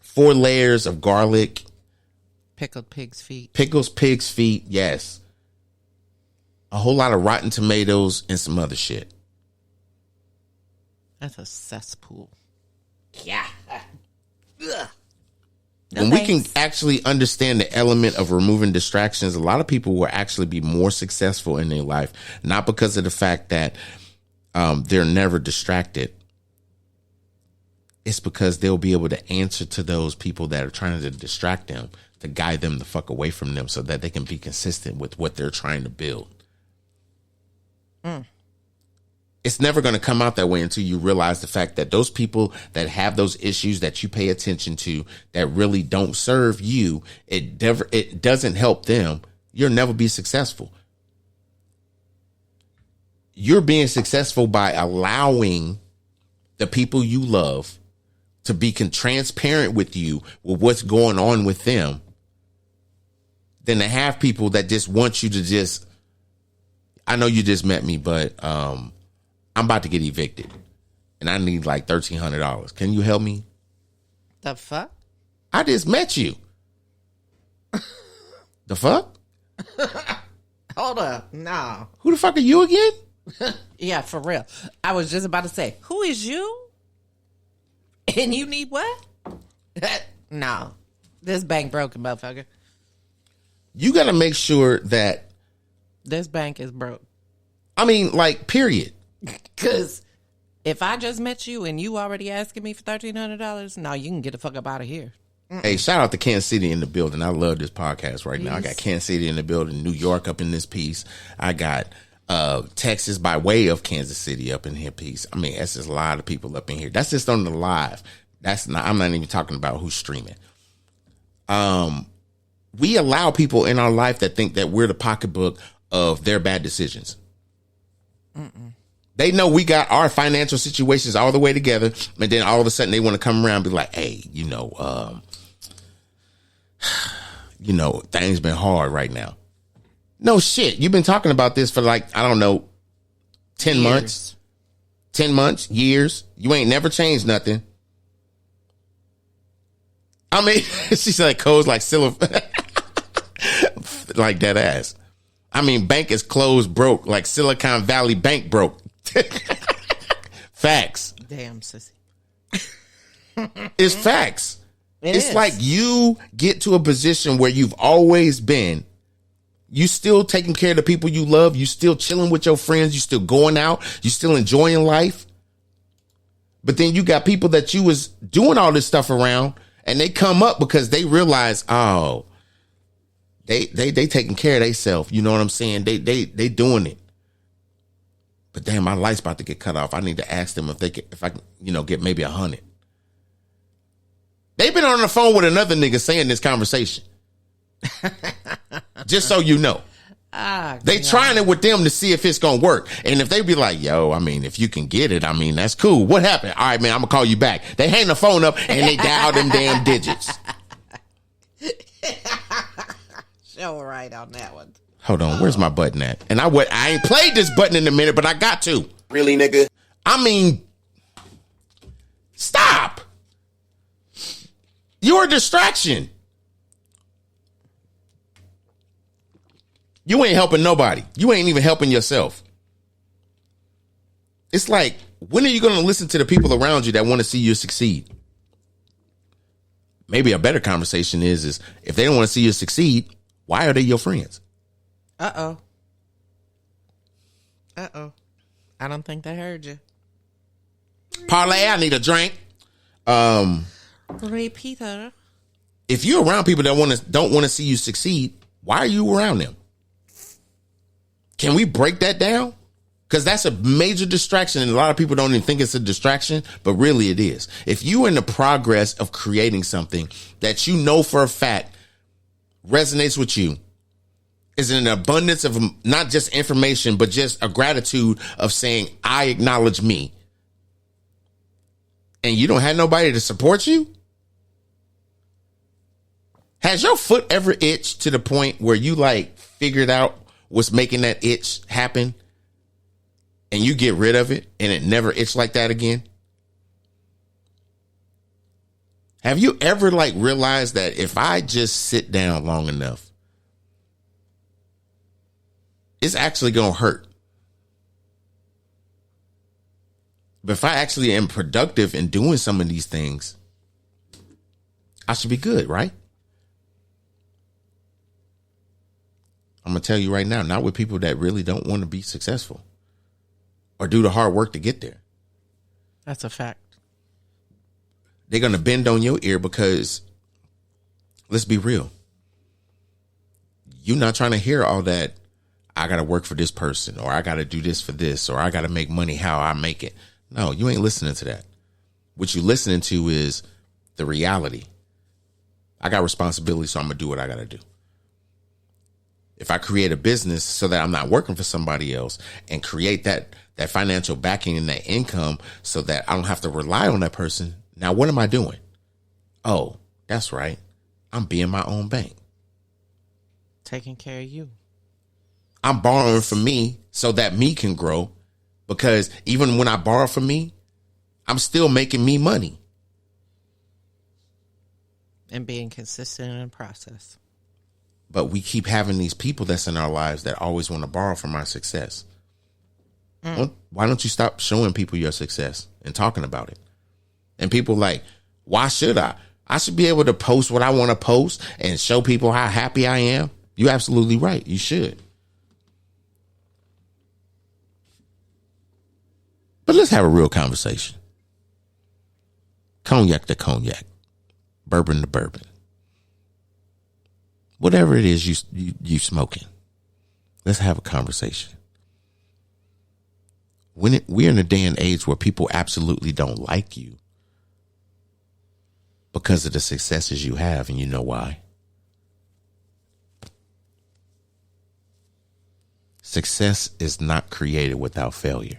4 layers of garlic. Pickled pig's feet. Pickles, pig's feet, yes. A whole lot of rotten tomatoes and some other shit. That's a cesspool. Yeah. Ugh. When we can actually understand the element of removing distractions, a lot of people will actually be more successful in their life, not because of the fact that they're never distracted. It's because they'll be able to answer to those people that are trying to distract them, to guide them the fuck away from them so that they can be consistent with what they're trying to build. It's never going to come out that way until you realize the fact that those people that have those issues that you pay attention to that really don't serve you, it doesn't help them. You'll never be successful. You're being successful by allowing the people you love to be transparent with you with what's going on with them than to have people that just want you to just, I know you just met me, but I'm about to get evicted and I need like $1,300. Can you help me? The fuck? I just met you. The fuck? Hold up. No. Who the fuck are you again? Yeah, for real. I was just about to say, who is you? And you need what? No. This bank broken, motherfucker. You got to make sure that, This bank is broke. I mean, like, period. Because if I just met you and you already asking me for $1,300, no, you can get the fuck up out of here. Hey, shout out to Kansas City in the building. I love this podcast right now. I got Kansas City in the building, New York up in this piece. I got Texas by way of Kansas City up in here piece. I mean, that's just a lot of people up in here. That's just on the live. That's not, I'm not even talking about who's streaming. We allow people in our life that think that we're the pocketbook of their bad decisions. They know we got our financial situations all the way together, and then all of a sudden they want to come around and be like, hey, you know, things been hard right now. No shit. You've been talking about this for like, I don't know, 10 months, 10 months, years. You ain't never changed nothing. I mean, she's like, codes like Silicon, like that ass. I mean, bank is closed broke, like Silicon Valley Bank broke. Facts. Damn, sissy. It's facts. It's is. like you get to a position where you've always been. You still taking care of the people you love. You still chilling with your friends. You still going out. You still enjoying life. But then you got people that you was doing all this stuff around, and they come up because they realize, oh, they taking care of themselves. You know what I'm saying? They doing it. But damn, my light's about to get cut off. I need to ask them if I can, get maybe 100. They've been on the phone with another nigga saying this conversation. Just so you know. They trying it with them to see if it's gonna work. And if they be like, yo, I mean, if you can get it, I mean, that's cool. What happened? All right, man, I'm gonna call you back. They hang the phone up and they dial them damn digits. Show right on that one. Hold on, where's my button at? And I ain't played this button in a minute, but I got to. Really, nigga? I mean, stop. You're a distraction. You ain't helping nobody. You ain't even helping yourself. It's like, when are you going to listen to the people around you that want to see you succeed? Maybe a better conversation is if they don't want to see you succeed, why are they your friends? Uh-oh. I don't think they heard you. Parlay, I need a drink. Repeater. If you're around people that don't want to see you succeed, why are you around them? Can we break that down? Because that's a major distraction, and a lot of people don't even think it's a distraction, but really it is. If you're in the progress of creating something that you know for a fact resonates with you, is an abundance of not just information, but just a gratitude of saying, I acknowledge me, and you don't have nobody to support you? Has your foot ever itched to the point where you like figured out what's making that itch happen and you get rid of it and it never itched like that again? Have you ever like realized that if I just sit down long enough, it's actually going to hurt? But if I actually am productive in doing some of these things, I should be good, right? I'm going to tell you right now, not with people that really don't want to be successful or do the hard work to get there. That's a fact. They're going to bend on your ear because, let's be real, you're not trying to hear all that, I got to work for this person, or I got to do this for this, or I got to make money how I make it. No, you ain't listening to that. What you're listening to is the reality. I got responsibility, so I'm going to do what I got to do. If I create a business so that I'm not working for somebody else and create that financial backing and that income so that I don't have to rely on that person, now what am I doing? Oh, that's right. I'm being my own bank. Taking care of you. I'm borrowing from me so that me can grow, because even when I borrow from me, I'm still making me money. And being consistent in the process. But we keep having these people that's in our lives that always want to borrow from our success. Why don't you stop showing people your success and talking about it? And people like, why should I? I should be able to post what I want to post and show people how happy I am. You're absolutely right. You should. But let's have a real conversation. Cognac to cognac. Bourbon to bourbon. Whatever it is you smoking, let's have a conversation. We're in a day and age where people absolutely don't like you because of the successes you have, and you know why? Success is not created without failure.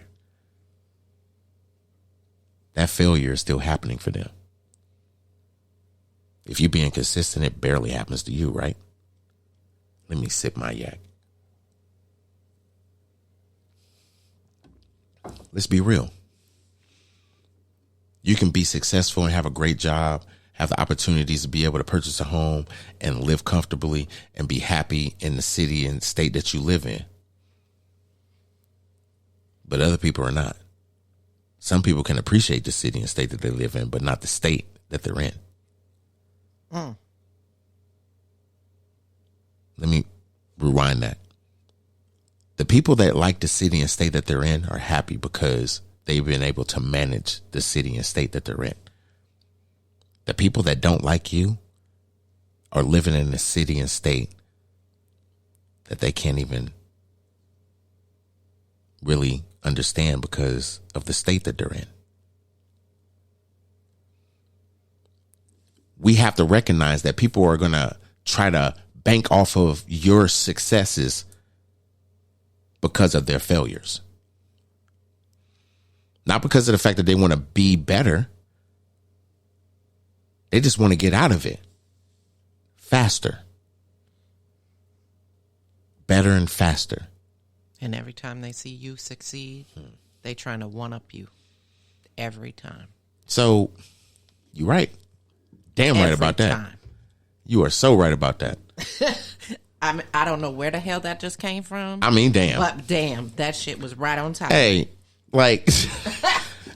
That failure is still happening for them. If you're being consistent, it barely happens to you, right? Let me sip my yak. Let's be real. You can be successful and have a great job, have the opportunities to be able to purchase a home and live comfortably and be happy in the city and state that you live in. But other people are not. Some people can appreciate the city and state that they live in, but not the state that they're in. Let me rewind that. The people that like the city and state that they're in are happy because they've been able to manage the city and state that they're in. The people that don't like you are living in a city and state that they can't even really understand because of the state that they're in. We have to recognize that people are going to try to bank off of your successes because of their failures. Not because of the fact that they want to be better. They just want to get out of it faster. Better and faster. And every time they see you succeed, they trying to one-up you. Every time. So, you're right. Damn right about that. Time. You are so right about that. I don't know where the hell that just came from. I mean, damn. But damn, that shit was right on top. Hey, like,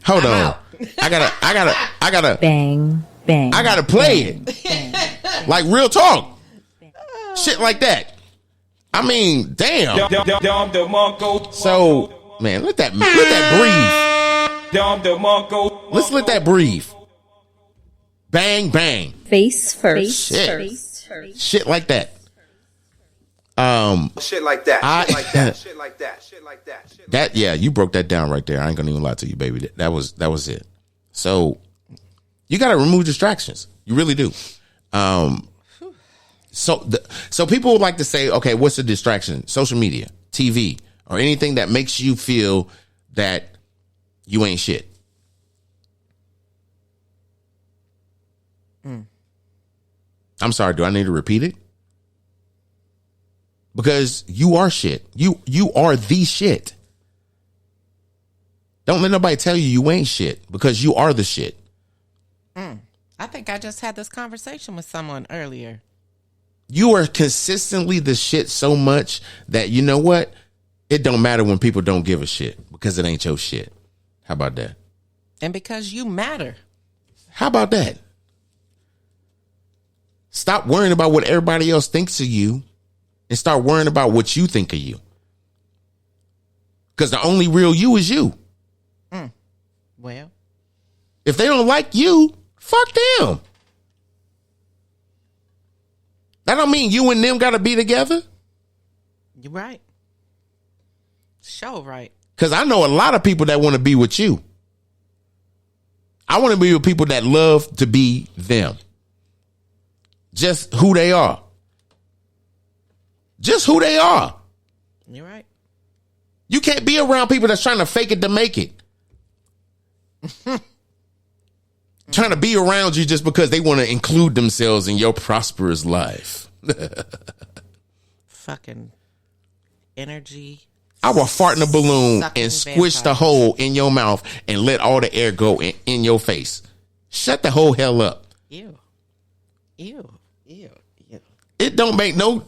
hold on. out. I gotta Bang, bang. I gotta play it. Like real talk. Shit like that. I mean, damn. So, man, let that breathe. Let's let that breathe. Bang, bang. Face first. Shit. Shit like that. Shit like that. Shit like that. Shit like that. Shit like that. That, yeah, you broke that down right there. I ain't gonna even lie to you, baby. That was it. So you gotta remove distractions. You really do. So people would like to say, okay, what's the distraction? Social media, TV, or anything that makes you feel that you ain't shit. I'm sorry, do I need to repeat it? Because you are shit. You are the shit. Don't let nobody tell you ain't shit, because you are the shit. I think I just had this conversation with someone earlier. You are consistently the shit so much that, you know what? It don't matter when people don't give a shit, because it ain't your shit. How about that? And because you matter. How about that? Stop worrying about what everybody else thinks of you and start worrying about what you think of you. Because the only real you is you. Well, if they don't like you, fuck them. That don't mean you and them got to be together. you're right. Sure, right. Because I know a lot of people that want to be with you. I want to be with people that love to be them. Just who they are. Just who they are. You're right. You can't be around people that's trying to fake it to make it. Trying to be around you just because they want to include themselves in your prosperous life. Fucking energy. I will fart in a balloon Sucking and squish the vampires. hole in your mouth and let all the air go in your face. Shut the whole hell up. Ew. Ew. Ew. Ew. It don't make no.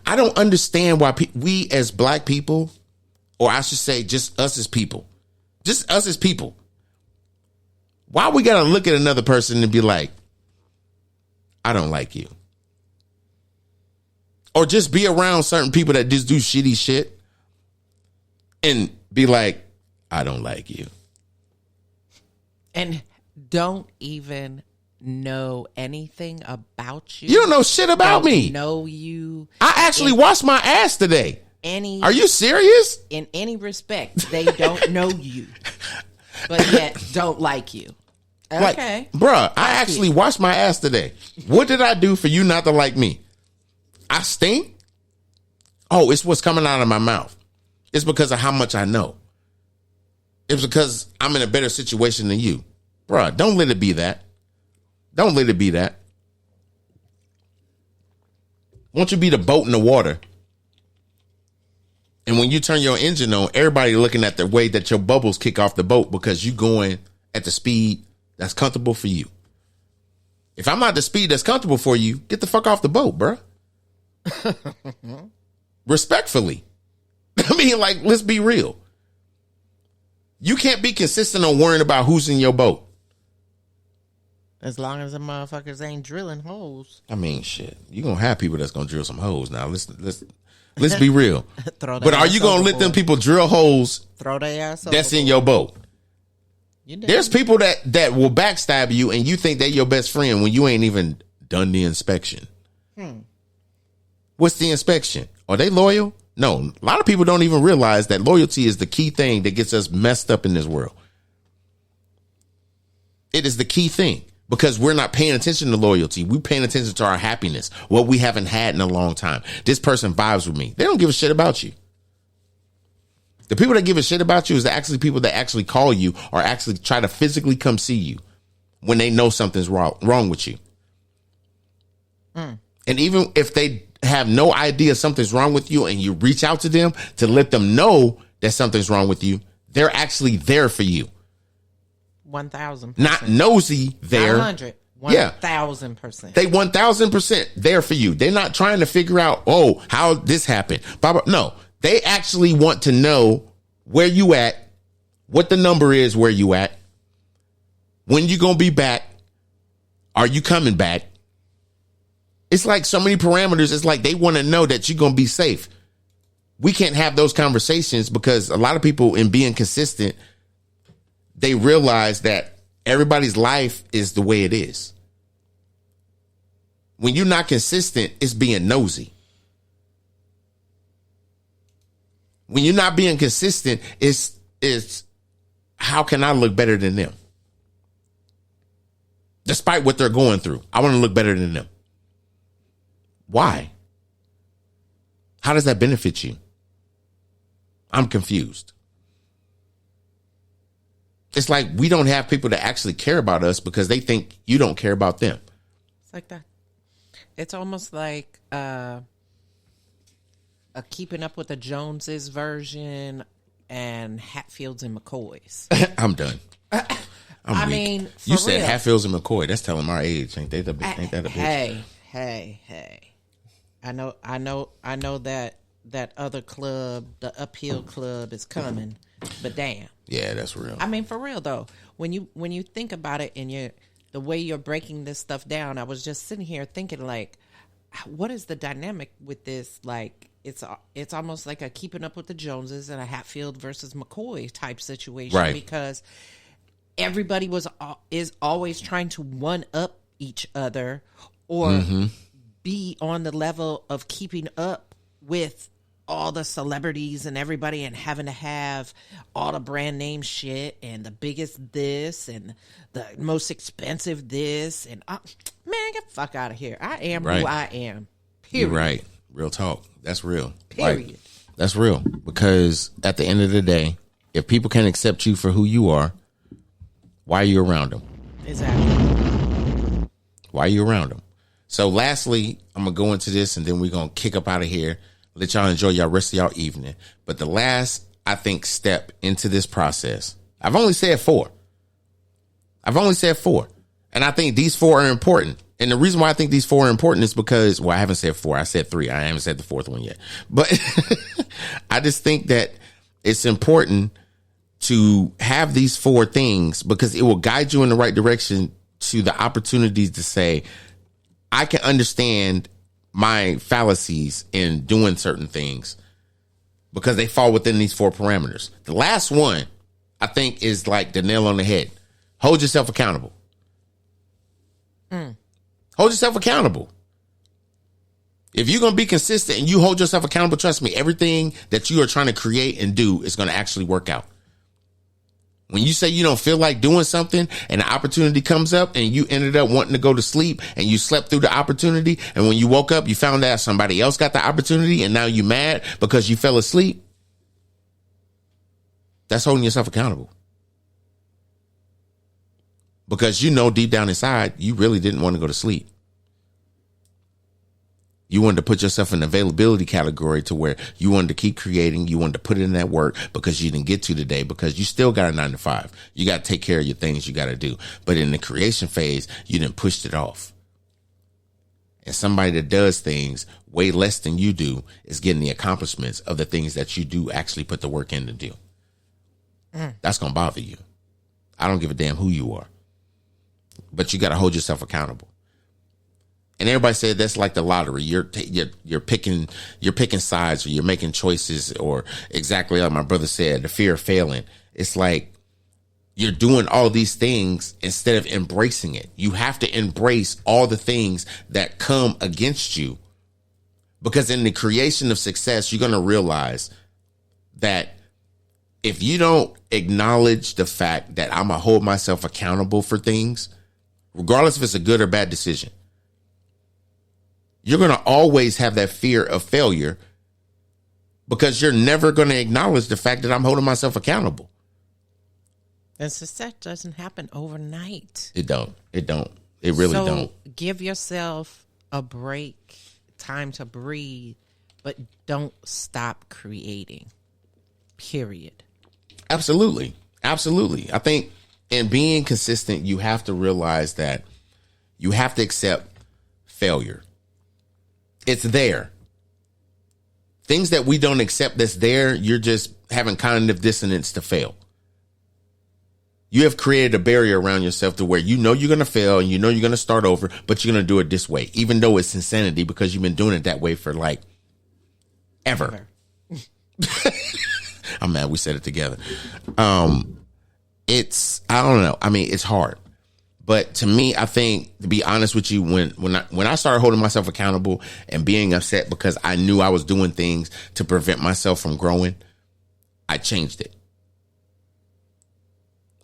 I don't understand why we as black people, or I should say, just us as people, why we gotta look at another person and be like, I don't like you, or just be around certain people that just do shitty shit and be like, I don't like you, And don't even know anything about you. You don't know shit about me. Know you. I actually washed my ass today. Are you serious? In any respect, they don't know you, but yet don't like you. Okay. Like, bruh, I actually washed my ass today. What did I do for you not to like me? I stink? Oh, it's what's coming out of my mouth. It's because of how much I know. It's because I'm in a better situation than you. Bruh, don't let it be that. Don't let it be that. Won't you be the boat in the water? And when you turn your engine on, everybody looking at the way that your bubbles kick off the boat because you going at the speed that's comfortable for you. If I'm not the speed that's comfortable for you, get the fuck off the boat, bruh. Respectfully. I mean, like, let's be real. You can't be consistent on worrying about who's in your boat. As long as the motherfuckers ain't drilling holes. I mean, shit. You're going to have people that's going to drill some holes. Now, let's be real. But are you going to let them people drill holes Throw their ass that's overboard. in your boat? You know. There's people that will backstab you and you think they're your best friend when you ain't even done the inspection. What's the inspection? Are they loyal? No. A lot of people don't even realize that loyalty is the key thing that gets us messed up in this world. It is the key thing because we're not paying attention to loyalty. We're paying attention to our happiness, what we haven't had in a long time. This person vibes with me. They don't give a shit about you. The people that give a shit about you is actually people that actually call you or actually try to physically come see you when they know something's wrong with you. And even if they have no idea something's wrong with you and you reach out to them to let them know that something's wrong with you, they're actually there for you. 1,000%. Not nosy there. 100. 1,000%. They 1,000% there for you. They're not trying to figure out, oh, how this happened. No, they actually want to know where you at, what the number is, where you at, when you gonna be back, are you coming back? It's like so many parameters. It's like they want to know that you're gonna be safe. We can't have those conversations because a lot of people, in being consistent, they realize that everybody's life is the way it is. When you're not consistent, it's being nosy. When you're not being consistent, it's how can I look better than them? Despite what they're going through, I want to look better than them. Why? How does that benefit you? I'm confused. It's like we don't have people that actually care about us because they think you don't care about them. It's like that. It's almost like a Keeping Up with the Joneses version and Hatfields and McCoys. I'm done. I mean, you said real. Hatfields and McCoy. That's telling our age. Ain't that a bitch? Hey. I know that other club, the Uphill Club, is coming, but damn. Yeah, that's real. I mean, for real though, when you think about it and the way you're breaking this stuff down, I was just sitting here thinking, like, what is the dynamic with this? Like, it's almost like a Keeping Up with the Joneses and a Hatfield versus McCoy type situation, right? Because everybody is always trying to one up each other or be on the level of keeping up with all the celebrities and everybody and having to have all the brand name shit and the biggest this and the most expensive this and man, get the fuck out of here. I am right. who I am. Period. You're right. Real talk. That's real. Period. Like, that's real. Because at the end of the day, if people can't accept you for who you are, why are you around them? Exactly. Why are you around them? So lastly, I'm going to go into this and then we're going to kick up out of here. Let y'all enjoy y'all rest of y'all evening. But the last, I think, step into this process, I've only said 4. And I think these 4 are important. And the reason why I think these 4 are important is because, well, I haven't said 4. I said 3. I haven't said the 4th one yet. But I just think that it's important to have these 4 things because it will guide you in the right direction to the opportunities to say, I can understand my fallacies in doing certain things because they fall within these 4 parameters. The last one, I think, is like the nail on the head. Hold yourself accountable. Hold yourself accountable. If you're going to be consistent and you hold yourself accountable, trust me, everything that you are trying to create and do is going to actually work out. When you say you don't feel like doing something and the opportunity comes up and you ended up wanting to go to sleep and you slept through the opportunity, and when you woke up, you found out somebody else got the opportunity and now you mad because you fell asleep, that's holding yourself accountable. Because you know deep down inside, you really didn't want to go to sleep. You wanted to put yourself in the availability category to where you wanted to keep creating. You wanted to put in that work because you didn't get to today because you still got a 9 to 5. You got to take care of your things you got to do. But in the creation phase, you didn't push it off. And somebody that does things way less than you do is getting the accomplishments of the things that you do actually put the work in to do. That's going to bother you. I don't give a damn who you are. But you got to hold yourself accountable. And everybody said that's like the lottery. You're picking sides, or you're making choices, or exactly like my brother said, the fear of failing. It's like you're doing all these things instead of embracing it. You have to embrace all the things that come against you, because in the creation of success, you're going to realize that if you don't acknowledge the fact that I'm going to hold myself accountable for things, regardless if it's a good or bad decision, you're going to always have that fear of failure because you're never going to acknowledge the fact that I'm holding myself accountable. And success doesn't happen overnight. It don't. It really don't. Give yourself a break, time to breathe, but don't stop creating. Period. Absolutely. Absolutely. I think in being consistent, you have to realize that you have to accept failure. It's there. Things that we don't accept that's there, you're just having cognitive dissonance to fail. You have created a barrier around yourself to where you know you're going to fail and you know you're going to start over, but you're going to do it this way, even though it's insanity because you've been doing it that way for like ever. I'm mad we said it together. I don't know. I mean, it's hard. But to me, I think, to be honest with you, when I started holding myself accountable and being upset because I knew I was doing things to prevent myself from growing, I changed it.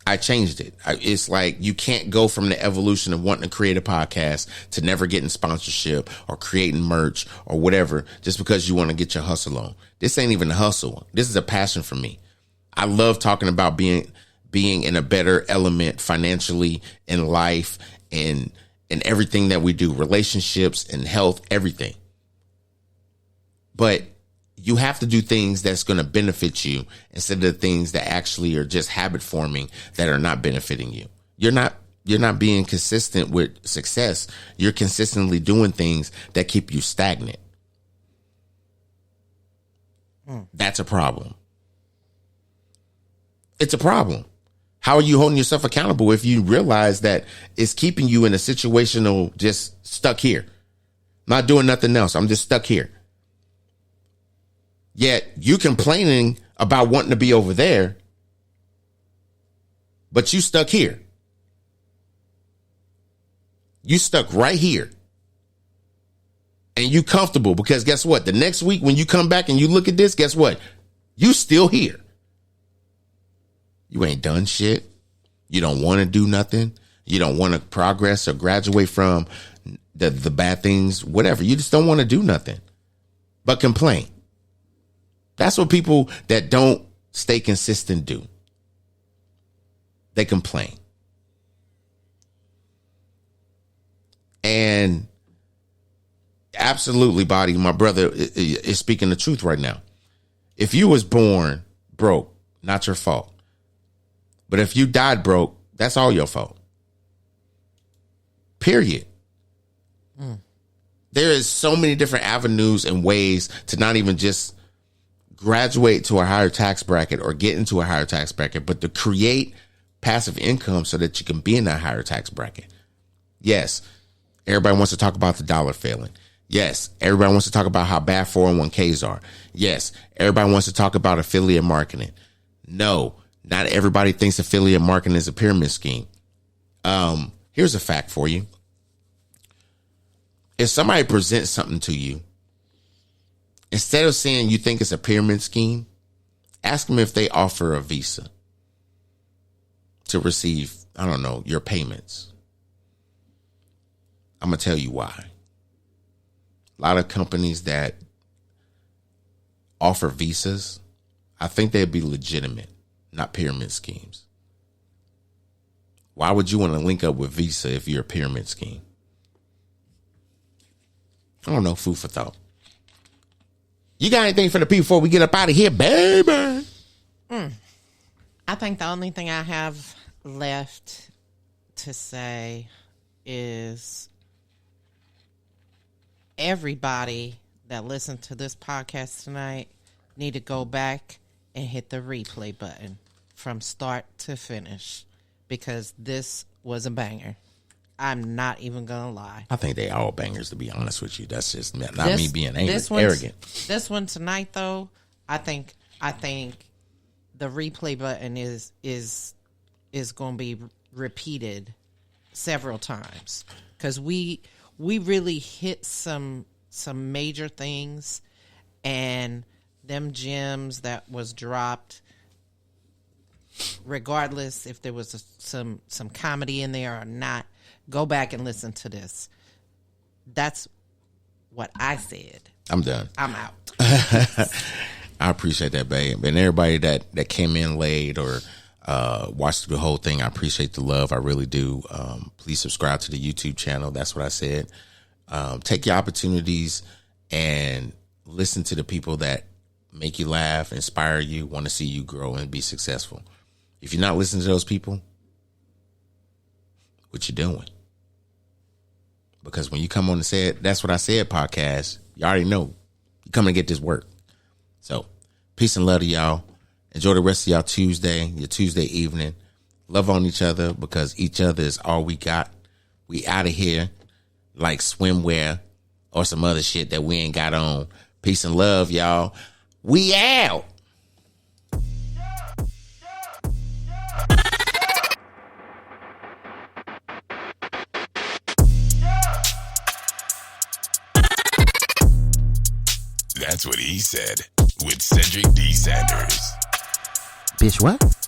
It's like you can't go from the evolution of wanting to create a podcast to never getting sponsorship or creating merch or whatever just because you want to get your hustle on. This ain't even a hustle. This is a passion for me. I love talking about being in a better element financially in life and in everything that we do, relationships and health, everything. But you have to do things that's going to benefit you instead of the things that actually are just habit forming that are not benefiting you. You're not being consistent with success. You're consistently doing things that keep you stagnant. That's a problem. It's a problem. How are you holding yourself accountable if you realize that it's keeping you in a situational just stuck here? Not doing nothing else. I'm just stuck here. Yet you complaining about wanting to be over there, but you stuck here. You stuck right here. And you comfortable because guess what? The next week when you come back and you look at this, guess what? You still here. You ain't done shit. You don't want to do nothing. You don't want to progress or graduate from the bad things, whatever. You just don't want to do nothing but complain. That's what people that don't stay consistent do. They complain. And absolutely, Body, my brother is speaking the truth right now. If you was born broke, not your fault. But if you died broke, that's all your fault. Period. There is so many different avenues and ways to not even just graduate to a higher tax bracket or get into a higher tax bracket, but to create passive income so that you can be in that higher tax bracket. Yes, everybody wants to talk about the dollar failing. Yes, everybody wants to talk about how bad 401ks are. Yes, everybody wants to talk about affiliate marketing. No, not everybody thinks affiliate marketing is a pyramid scheme. Here's a fact for you. If somebody presents something to you, instead of saying you think it's a pyramid scheme, ask them if they offer a visa to receive, I don't know, your payments. I'm going to tell you why. A lot of companies that offer visas, I think they'd be legitimate, not pyramid schemes. Why would you want to link up with Visa if you're a pyramid scheme? I don't know, food for thought. You got anything for the people before we get up out of here, baby? I think the only thing I have left to say is everybody that listened to this podcast tonight need to go back and hit the replay button from start to finish because this was a banger. I'm not even going to lie. I think they all bangers, to be honest with you. That's just not me being arrogant. This one tonight, though, I think the replay button is going to be repeated several times because we really hit some major things, and them gems that was dropped, regardless if there was some comedy in there or not. Go back and listen to this. That's what I said. I'm done. I'm out. I appreciate that, babe. And everybody that came in late or watched the whole thing, I appreciate the love. I really do. Please subscribe to the YouTube channel. That's what I said. Take your opportunities and listen to the people that make you laugh, inspire you, want to see you grow and be successful. If you're not listening to those people, what you doing? Because when you come on and say it, That's What I Said podcast, you already know you're coming to get this work. So peace and love to y'all. Enjoy the rest of y'all Tuesday, your Tuesday evening. Love on each other because each other is all we got. We out of here like swimwear or some other shit that we ain't got on. Peace and love, y'all. We out. That's what he said with Cedric D. Sanders. Bitch, what?